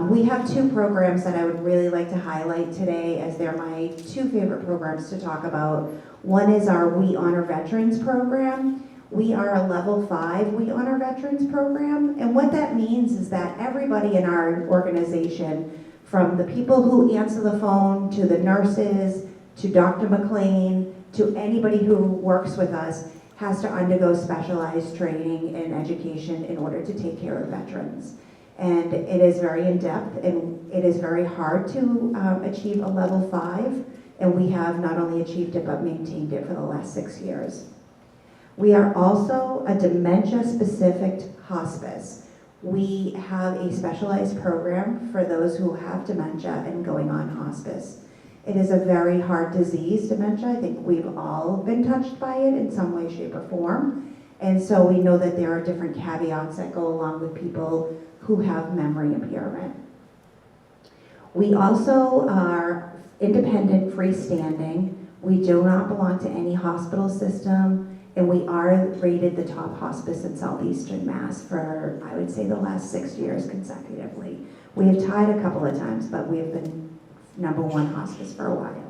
We have two programs that I would really like to highlight today as they're my two favorite programs to talk about. One is our We Honor Veterans program. We are a level 5 We Honor Veterans program, and what that means is that everybody in our organization, from the people who answer the phone, to the nurses, to Dr. McLean, to anybody who works with us, has to undergo specialized training and education in order to take care of veterans. And it is very in-depth, and it is very hard to achieve a level 5, and we have not only achieved it, but maintained it for the last 6 years. We are also a dementia-specific hospice.
We have a specialized program for those who have dementia and going on hospice. It is a very hard disease, dementia. I think we've all been touched by it in some way, shape, or form. And so we know that there are different caveats that go along with people who have memory impairment. We also are independent, freestanding. We do not belong to any hospital system, and we are rated the top hospice in Southeastern Mass for, I would say, the last 6 years consecutively. We have tied a couple of times, but we have been #1 hospice for a while.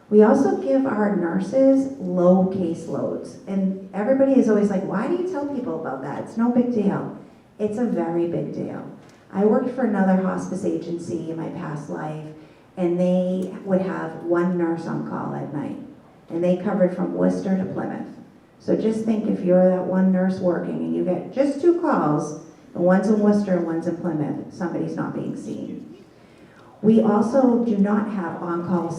We also give our nurses low caseloads, and everybody is always like, why do you tell people about that? It's no big deal. It's a very big deal. I worked for another hospice agency in my past life, and they would have one nurse on call at night, and they covered from Worcester to Plymouth. So just think if you're that one nurse working and you get just 2 calls, and one's in Worcester and one's in Plymouth, somebody's not being seen. We also do not have on-call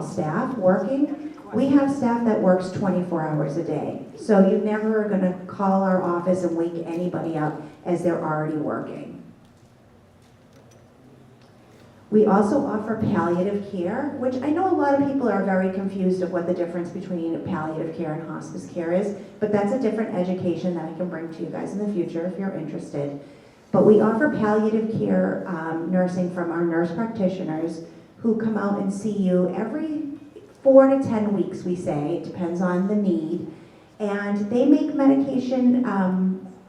staff working. We have staff that works 24 hours a day. So you're never gonna call our office and wake anybody up as they're already working. We also offer palliative care, which I know a lot of people are very confused of what the difference between palliative care and hospice care is, but that's a different education that I can bring to you guys in the future if you're interested. But we offer palliative care nursing from our nurse practitioners who come out and see you every 4 to 10 weeks, we say. It depends on the need. And they make medication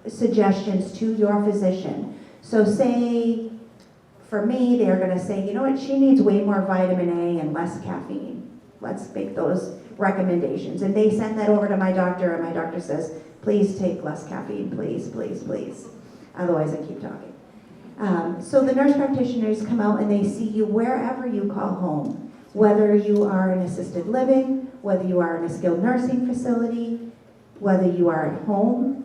suggestions to your physician. So say, for me, they're gonna say, you know what, she needs way more vitamin A and less caffeine. Let's make those recommendations. And they send that over to my doctor, and my doctor says, please take less caffeine, please, please, please. Otherwise, I keep talking. So the nurse practitioners come out and they see you wherever you call home, whether you are in assisted living, whether you are in a skilled nursing facility, whether you are at home.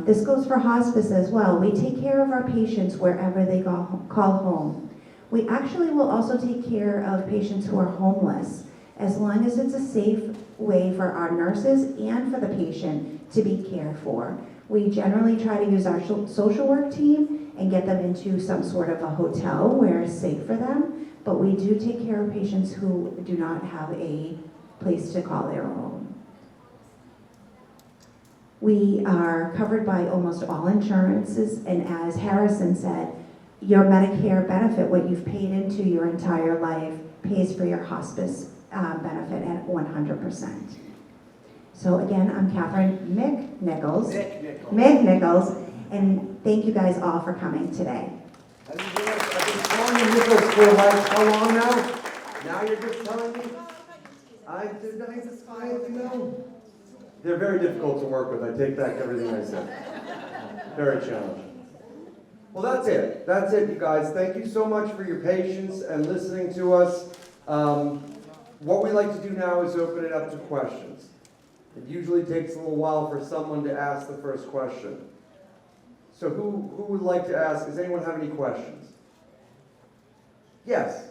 This goes for hospice as well. We take care of our patients wherever they call home. We actually will also take care of patients who are homeless, as long as it's a safe way for our nurses and for the patient to be cared for. We generally try to use our social work team and get them into some sort of a hotel where it's safe for them, but we do take care of patients who do not have a place to call their own. We are covered by almost all insurances, and as Harrison said, your Medicare benefit, what you've paid into your entire life, pays for your hospice benefit at 100%. So again, I'm Catherine McNichols, and thank you guys all for coming today.
I've been calling you Nichols for like how long now? Now you're just telling me? I did know. They're very difficult to work with. I take back everything I said. Very challenging. Well, that's it. That's it, you guys. Thank you so much for your patience and listening to us. What we like to do now is open it up to questions. It usually takes a little while for someone to ask the first question. So who would like to ask? Does anyone have any questions? Yes.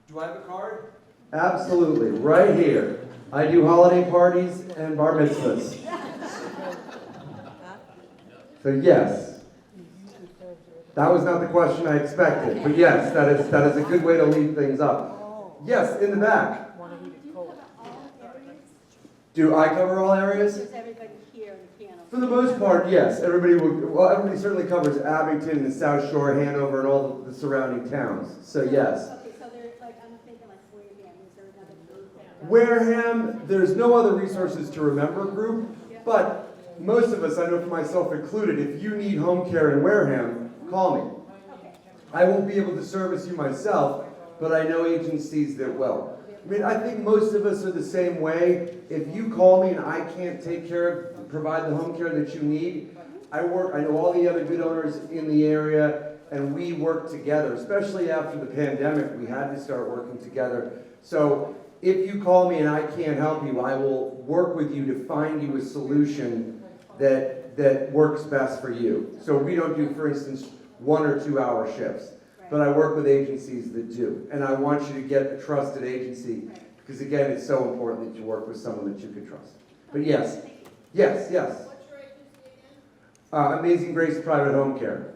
Do I have a card?
Absolutely. Right here. I do holiday parties and bar mitzvahs. So yes. That was not the question I expected, but yes, that is a good way to lead things up. Yes, in the back. Do I cover all areas?
Does everybody here in Hanover?
For the most part, yes. Everybody certainly covers Abington and the South Shore, Hanover, and all the surrounding towns. So yes.
Okay, so there's I'm thinking like Wareham, is there another group?
Wareham, there's no other resources to remember group, but most of us, I know for myself included, if you need home care in Wareham, call me. I won't be able to service you myself, but I know agencies that will. I mean, I think most of us are the same way. If you call me and I can't provide the home care that you need, I know all the other good owners in the area, and we work together, especially after the pandemic. We had to start working together. So if you call me and I can't help you, I will work with you to find you a solution that works best for you. So we don't do, for instance, 1 or 2 hour shifts. But I work with agencies that do. And I want you to get a trusted agency because, again, it's so important that you work with someone that you can trust. But yes. Yes, yes.
What's your agency
Amazing Grace Private Home Care.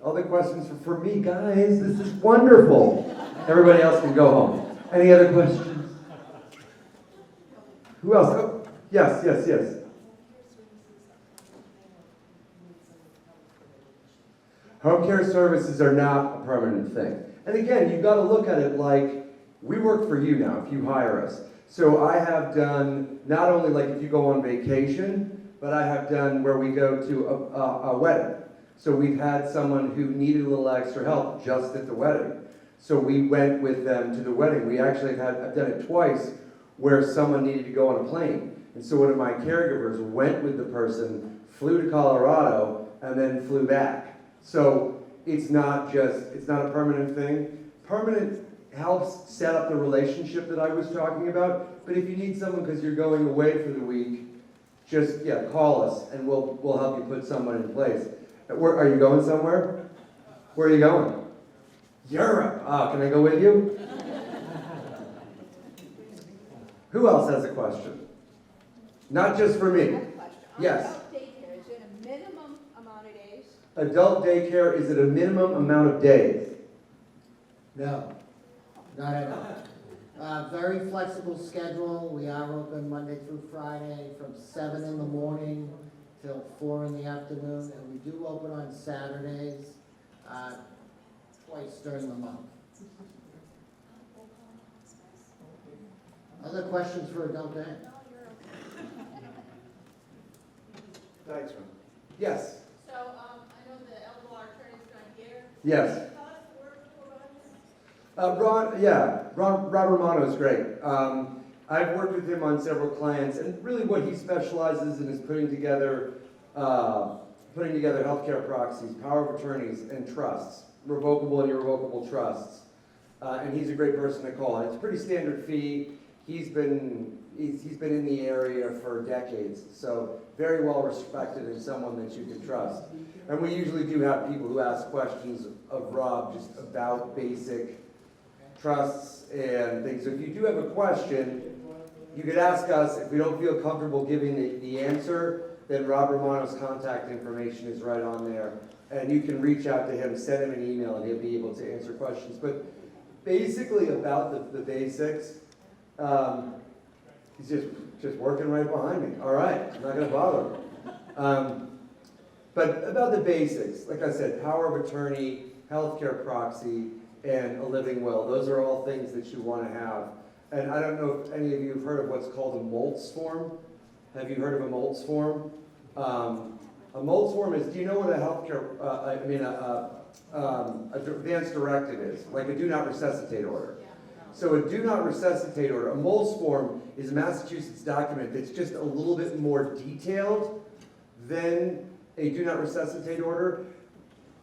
Other questions for me, guys? This is wonderful. Everybody else can go home. Any other questions? Who else? Oh, yes. Home care services are not a permanent thing. And again, you've got to look at it like, we work for you now if you hire us. So I have done, not only like if you go on vacation, but I have done where we go to a wedding. So we've had someone who needed a little extra help just at the wedding. So we went with them to the wedding. We actually I've done it twice where someone needed to go on a plane. And so one of my caregivers went with the person, flew to Colorado, and then flew back. So it's not a permanent thing. Permanent helps set up the relationship that I was talking about. But if you need someone because you're going away for the week, just, call us and we'll help you put someone in place. Are you going somewhere? Where are you going? Europe. Can I go with you? Who else has a question? Not just for me. Yes.
Adult daycare, is it a minimum amount of days?
Adult daycare, is it a minimum amount of days?
No, not at all. Very flexible schedule. We are open Monday through Friday from 7 in the morning till 4 in the afternoon, and we do open on Saturdays twice during the month. Other questions for Adult Day?
Thanks, man. Yes.
So, I know the LLR attorney's not here.
Yes.
Can you tell us the word before Roger?
Rob Romano is great. I've worked with him on several clients, and really what he specializes in is putting together healthcare proxies, power of attorneys, and trusts, revocable and irrevocable trusts. And he's a great person to call. And it's a pretty standard fee. He's been in the area for decades, so very well respected and someone that you can trust. And we usually do have people who ask questions of Rob just about basic trusts and things. So if you do have a question, you could ask us. If we don't feel comfortable giving the answer, then Rob Romano's contact information is right on there. And you can reach out to him, send him an email, and he'll be able to answer questions. But basically about the basics, he's just working right behind me. All right, I'm not going to bother him. But about the basics, like I said, power of attorney, healthcare proxy, and a living will. Those are all things that you want to have. And I don't know if any of you have heard of what's called a MOLTS form. Have you heard of a MOLTS form? A MOLTS form is, do you know what a healthcare, advanced directive is? Like a do not resuscitate order. So a do not resuscitate order, a MOLTS form is a Massachusetts document that's just a little bit more detailed than a do not resuscitate order.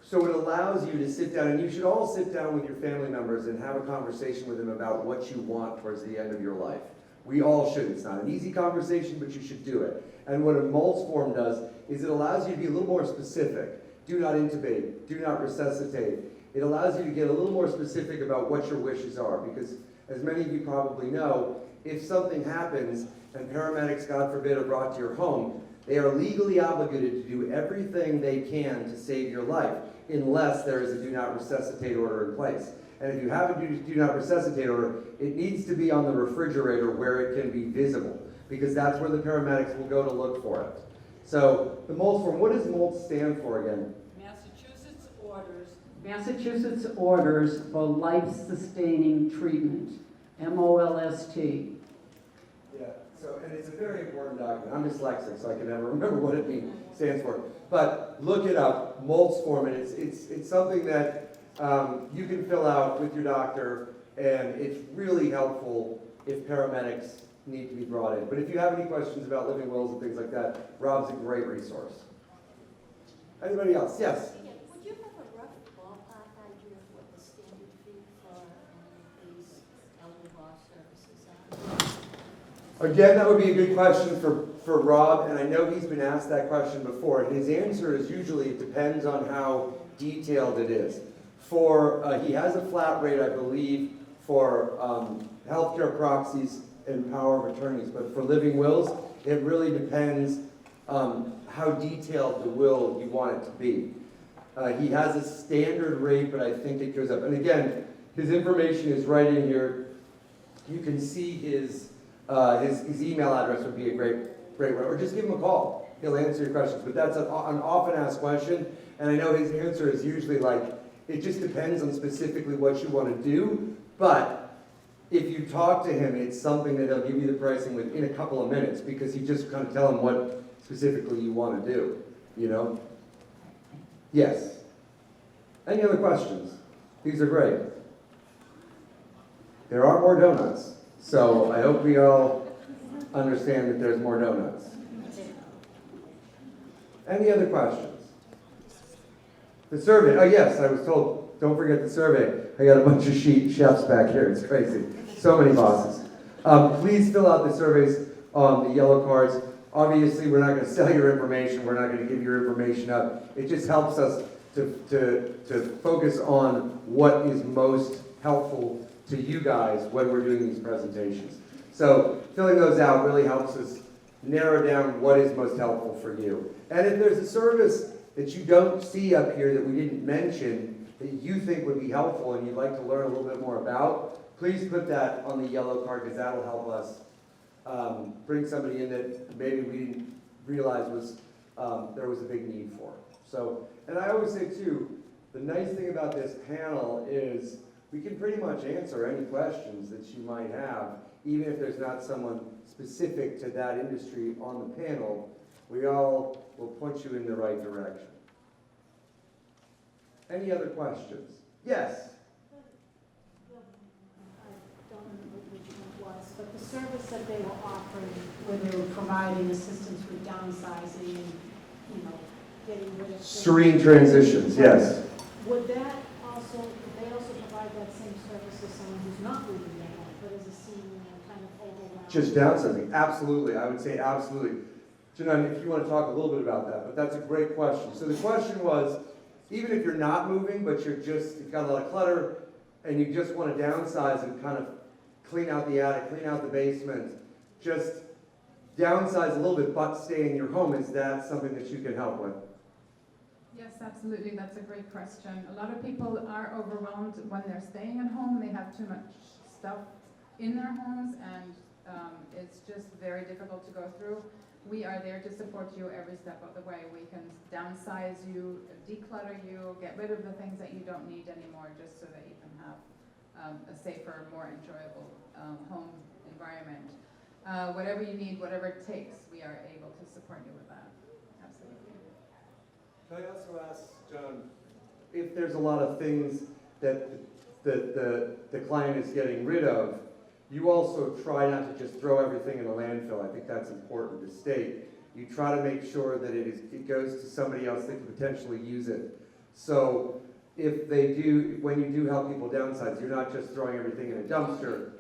So it allows you to sit down, and you should all sit down with your family members and have a conversation with them about what you want towards the end of your life. We all should. It's not an easy conversation, but you should do it. And what a MOLTS form does is it allows you to be a little more specific. Do not intubate, do not resuscitate. It allows you to get a little more specific about what your wishes are, because as many of you probably know, if something happens and paramedics, God forbid, are brought to your home, they are legally obligated to do everything they can to save your life, unless there is a do not resuscitate order in place. And if you have a do not resuscitate order, it needs to be on the refrigerator where it can be visible, because that's where the paramedics will go to look for it. So the MOLTS form, what does MOLTS stand for again?
Massachusetts orders for life-sustaining treatment, MOLST.
Yeah, so, and it's a very important document. I'm dyslexic, so I can never remember what it stands for. But look it up, MOLTS form, and it's something that you can fill out with your doctor, and it's really helpful if paramedics need to be brought in. But if you have any questions about living wills and things like that, Rob's a great resource. Anybody else? Yes?
Would you have a rough ballpark idea of what the standard fee for these elder law services are?
Again, that would be a good question for Rob, and I know he's been asked that question before, and his answer is usually it depends on how detailed it is. He has a flat rate, I believe, for healthcare proxies and power of attorneys, but for living wills, it really depends how detailed the will you want it to be. He has a standard rate, but I think it goes up. And again, his information is right in here. You can see his email address would be a great one, or just give him a call. He'll answer your questions. But that's an often asked question, and I know his answer is usually like, it just depends on specifically what you want to do, but if you talk to him, it's something that he'll give you the pricing within a couple of minutes, because you just kind of tell him what specifically you want to do, you know? Yes. Any other questions? These are great. There are more donuts, so I hope we all understand that there's more donuts. Any other questions? The survey, oh yes, I was told, don't forget the survey. I got a bunch of chefs back here, it's crazy. So many bosses. Please fill out the surveys on the yellow cards. Obviously, we're not going to sell your information. We're not going to give your information up. It just helps us to focus on what is most helpful to you guys when we're doing these presentations. So filling those out really helps us narrow down what is most helpful for you. And if there's a service that you don't see up here that we didn't mention that you think would be helpful and you'd like to learn a little bit more about, please put that on the yellow card, because that'll help us bring somebody in that maybe we didn't realize was there was a big need for. So, and I always say too, the nice thing about this panel is we can pretty much answer any questions that you might have, even if there's not someone specific to that industry on the panel. We all will point you in the right direction. Any other questions? Yes?
But the service that they were offering, where they were providing assistance with downsizing, you know, getting rid of things.
Serene transitions, yes.
Would that also, would they also provide that same service to someone who's not leaving their home, but is a senior and kind of overwhelmed?
Just downsizing, absolutely. I would say absolutely. Janan, if you want to talk a little bit about that, but that's a great question. So the question was, even if you're not moving, but you've got a lot of clutter, and you just want to downsize and kind of clean out the attic, clean out the basement, just downsize a little bit, but stay in your home, is that something that you can help with?
Yes, absolutely. That's a great question. A lot of people are overwhelmed when they're staying at home. They have too much stuff in their homes, and it's just very difficult to go through. We are there to support you every step of the way. We can downsize you, declutter you, get rid of the things that you don't need anymore, just so that you can have a safer, more enjoyable home environment. Whatever you need, whatever it takes, we are able to support you with that. Absolutely.
Can I also ask, John, if there's a lot of things that the client is getting rid of, you also try not to just throw everything in a landfill. I think that's important to state. You try to make sure that it goes to somebody else that could potentially use it. So if they do, when you do help people downsize, you're not just throwing everything in a dumpster.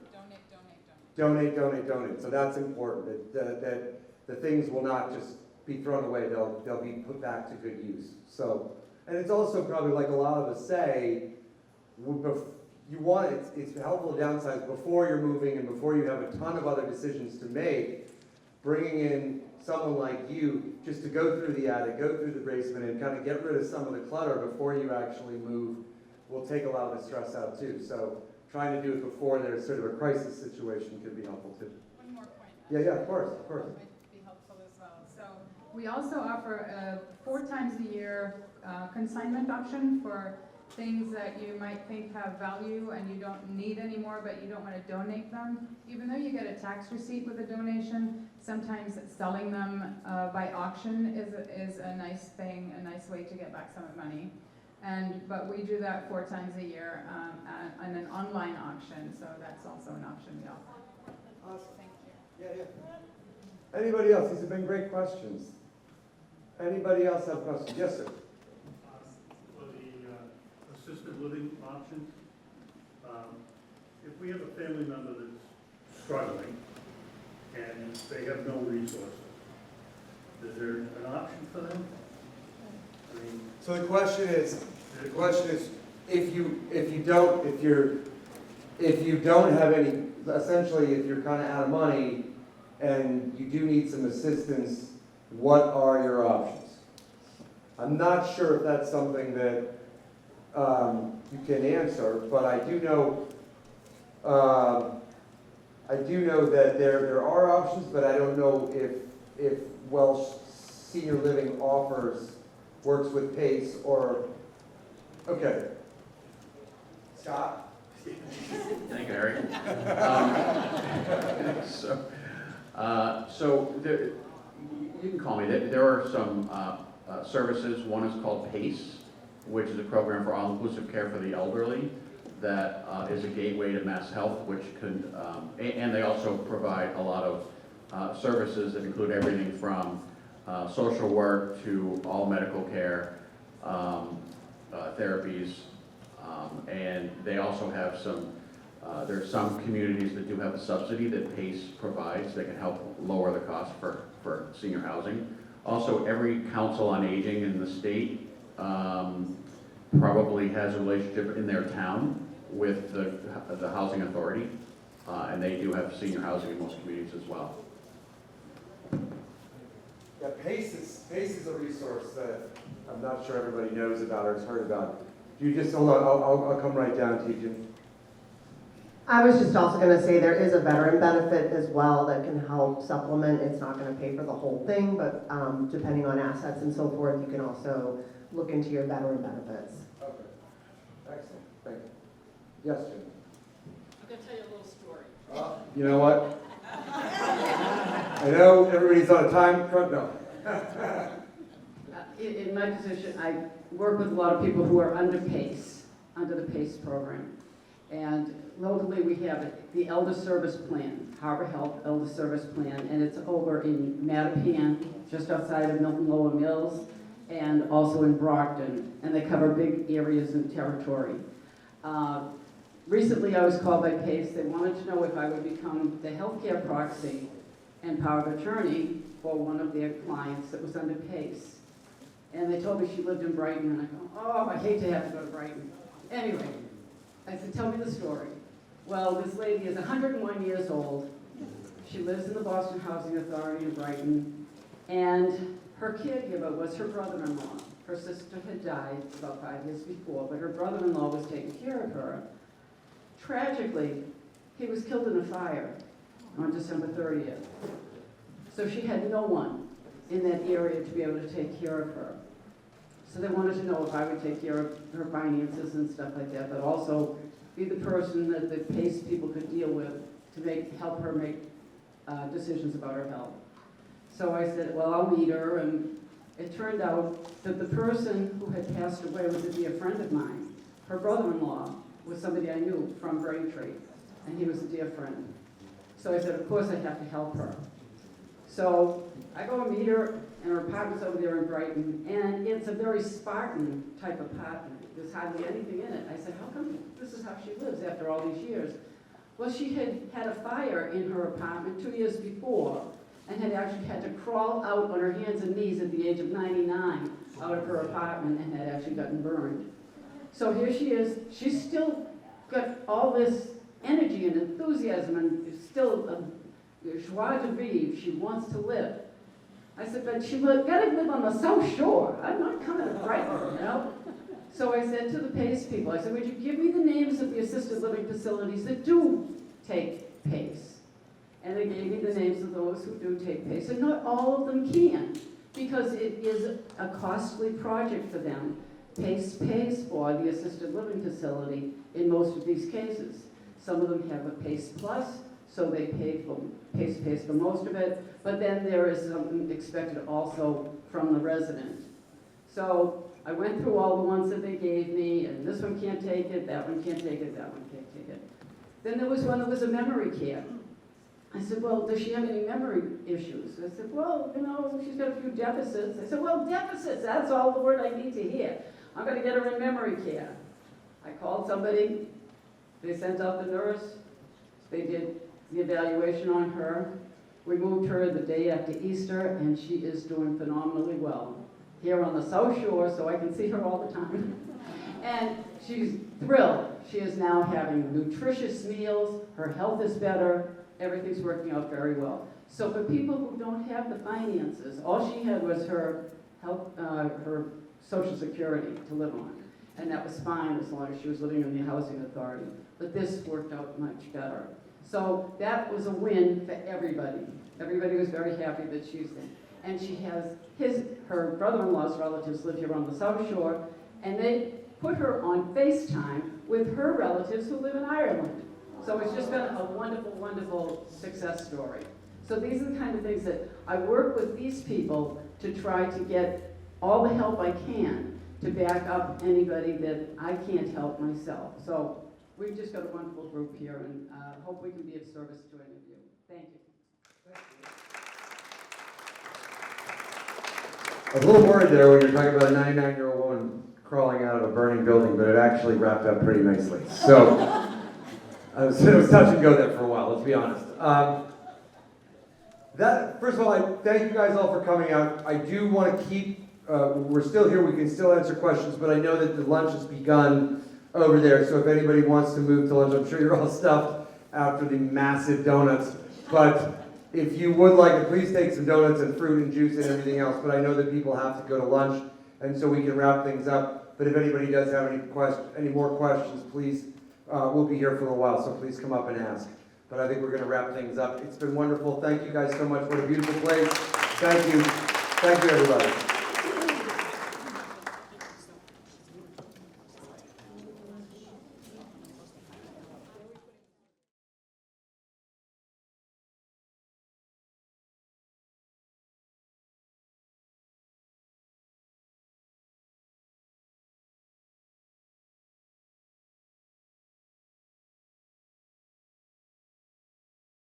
Donate. So that's important, that the things will not just be thrown away, they'll be put back to good use. So, and it's also probably like a lot of us say, it's helpful to downsize before you're moving and before you have a ton of other decisions to make. Bringing in someone like you just to go through the attic, go through the basement, and kind of get rid of some of the clutter before you actually move will take a lot of the stress out too. So trying to do it before there's sort of a crisis situation could be helpful too.
One more point.
Yeah, of course.
Might be helpful as well. So we also offer 4 times a year consignment option for things that you might think have value and you don't need anymore, but you don't want to donate them. Even though you get a tax receipt with a donation, sometimes selling them by auction is a nice thing, a nice way to get back some money. But we do that 4 times a year on an online auction, so that's also an option we offer.
Awesome.
Thank you.
Yeah. Anybody else? These have been great questions. Anybody else have questions? Yes, sir.
Assisted living options. If we have a family member that's struggling and they have no resources, is there an option for them? I mean,
So the question is, if you don't have any, essentially if you're kind of out of money and you do need some assistance what are your options? I'm not sure if that's something that you can answer, but I do know that there are options, but I don't know if Welsh Senior Living works with PACE or, okay. Scott?
Thank you, Harry. So there, you can call me. There are some services. One is called PACE, which is a program for all-inclusive care for the elderly. That is a gateway to Mass Health, which can, and they also provide a lot of services that include everything from social work to all medical care, therapies, and they also have some, there's some communities that do have a subsidy that PACE provides that can help lower the cost for senior housing. Also, every council on aging in the state probably has a relationship in their town with the housing authority, and they do have senior housing in most communities as well.
Yeah, PACE is a resource that I'm not sure everybody knows about or has heard about. You just, hold on, I'll come right down to you, Jim.
I was just also going to say there is a veteran benefit as well that can help supplement. It's not going to pay for the whole thing, but depending on assets and so forth, you can also look into your veteran benefits.
Okay, excellent, thank you. Yes, Jim?
I'm going to tell you a little story.
You know what? I know everybody's on a time crunch, no.
In my position, I work with a lot of people who are under PACE, under the PACE program. And locally, we have the Elder Service Plan, Harbor Health Elder Service Plan, and it's over in Mattapan, just outside of Milton Lower Mills, and also in Brockton, and they cover big areas and territory. Recently, I was called by PACE. They wanted to know if I would become the healthcare proxy and power of attorney for one of their clients that was under PACE. And they told me she lived in Brighton, and I go, oh, I hate to have to go to Brighton. Anyway, I said, tell me the story. Well, this lady is 101 years old. She lives in the Boston Housing Authority in Brighton, and her caregiver was her brother-in-law. Her sister had died about 5 years before, but her brother-in-law was taking care of her. Tragically, he was killed in a fire on December 30th. So she had no one in that area to be able to take care of her. So they wanted to know if I would take care of her finances and stuff like that, but also be the person that the PACE people could deal with to help her make decisions about her health. So I said, well, I'll meet her, and it turned out that the person who had passed away was a dear friend of mine. Her brother-in-law was somebody I knew from Braintree, and he was a dear friend. So I said, of course I have to help her. So I go and meet her, and her apartment's over there in Brighton, and it's a very Spartan type apartment. There's hardly anything in it. I said, how come this is how she lives after all these years? Well, she had had a fire in her apartment 2 years before, and had actually had to crawl out on her hands and knees at the age of 99 out of her apartment and had actually gotten burned. So here she is. She's still got all this energy and enthusiasm and still a joie de vivre. She wants to live. I said, but she gotta live on the South Shore. I'm not coming to Brighton, you know? So I said to the PACE people, I said, would you give me the names of the assisted living facilities that do take PACE? And they gave me the names of those who do take PACE, and not all of them can, because it is a costly project for them. PACE pays for the assisted living facility in most of these cases. Some of them have a PACE Plus, so they PACE pays for most of it, but then there is something expected also from the resident. So I went through all the ones that they gave me, and this one can't take it, that one can't take it, that one can't take it. Then there was one that was a memory care. I said, well, does she have any memory issues? I said, well, you know, she's got a few deficits. I said, well, deficits, that's all the word I need to hear. I'm going to get her in memory care. I called somebody. They sent out the nurse. They did the evaluation on her. We moved her the day after Easter, and she is doing phenomenally well. Here on the South Shore, so I can see her all the time. And she's thrilled. She is now having nutritious meals. Her health is better. Everything's working out very well. So for people who don't have the finances, all she had was her health, her Social Security to live on. And that was fine as long as she was living in the housing authority. But this worked out much better. So that was a win for everybody. Everybody was very happy that she's in. And she has her brother-in-law's relatives live here on the South Shore, and they put her on FaceTime with her relatives who live in Ireland. So it's just been a wonderful, wonderful success story. So these are the kind of things that I work with these people to try to get all the help I can to back up anybody that I can't help myself. So we've just got a wonderful group here, and hope we can be of service to any of you. Thank you.
I was a little worried there when you were talking about a 99-year-old woman crawling out of a burning building, but it actually wrapped up pretty nicely. So it was touch and go there for a while, let's be honest. First of all, I thank you guys all for coming out. I do want to keep, we're still here, we can still answer questions, but I know that the lunch has begun over there, so if anybody wants to move to lunch, I'm sure you're all stuffed after the massive donuts, but if you would like it, please take some donuts and fruit and juice and everything else, but I know that people have to go to lunch, and so we can wrap things up. But if anybody does have any more questions, please, we'll be here for a while, so please come up and ask. But I think we're going to wrap things up. It's been wonderful. Thank you guys so much. What a beautiful place. Thank you. Thank you, everybody.